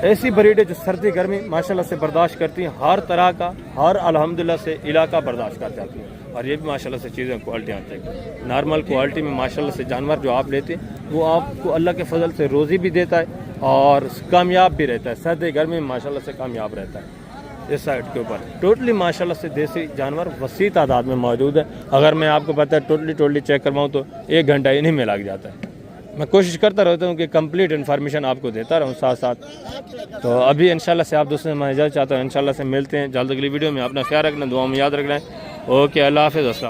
Speaker 1: ऐसी ब्रीड है जो सर्दी गर्मी माशाल्लाह से बर्दाश्त करती हैं हर तरह का हर अल्हम्दुलिल्लाह से इलाका बर्दाश्त कर जाती है और ये भी माशाल्लाह से चीज़ें क्वालिटी आती है नॉर्मल क्वालिटी में माशाल्लाह से जानवर जो आप लेते हैं वो आपको अल्लाह के फजल से रोज़ी भी देता है और कामयाब भी रहता है सर्दी गर्मी में माशाल्लाह से कामयाब रहता है इस साइड के ऊपर टोटली माशाल्लाह से देसी जानवर वसी तादाद में मौजूद है अगर मैं आपको पता है टोटली चेक करवाऊँ तो 1 घंटा इन्हीं में लग जाता है मैं कोशिश करता रहता हूँ कि कंप्लीट इन्फॉर्मेशन आपको देता रहूँ साथ तो अभी इंशाल्लाह से आप दोस्तों से मैं इजाज़त चाहता हूँ इंशाल्लाह से मिलते हैं जल्द अगली वीडियो में अपना ख्याल रखना दुआ में याद रखना है ओके अल्लाह हाफ़िज़ अस्सलाम।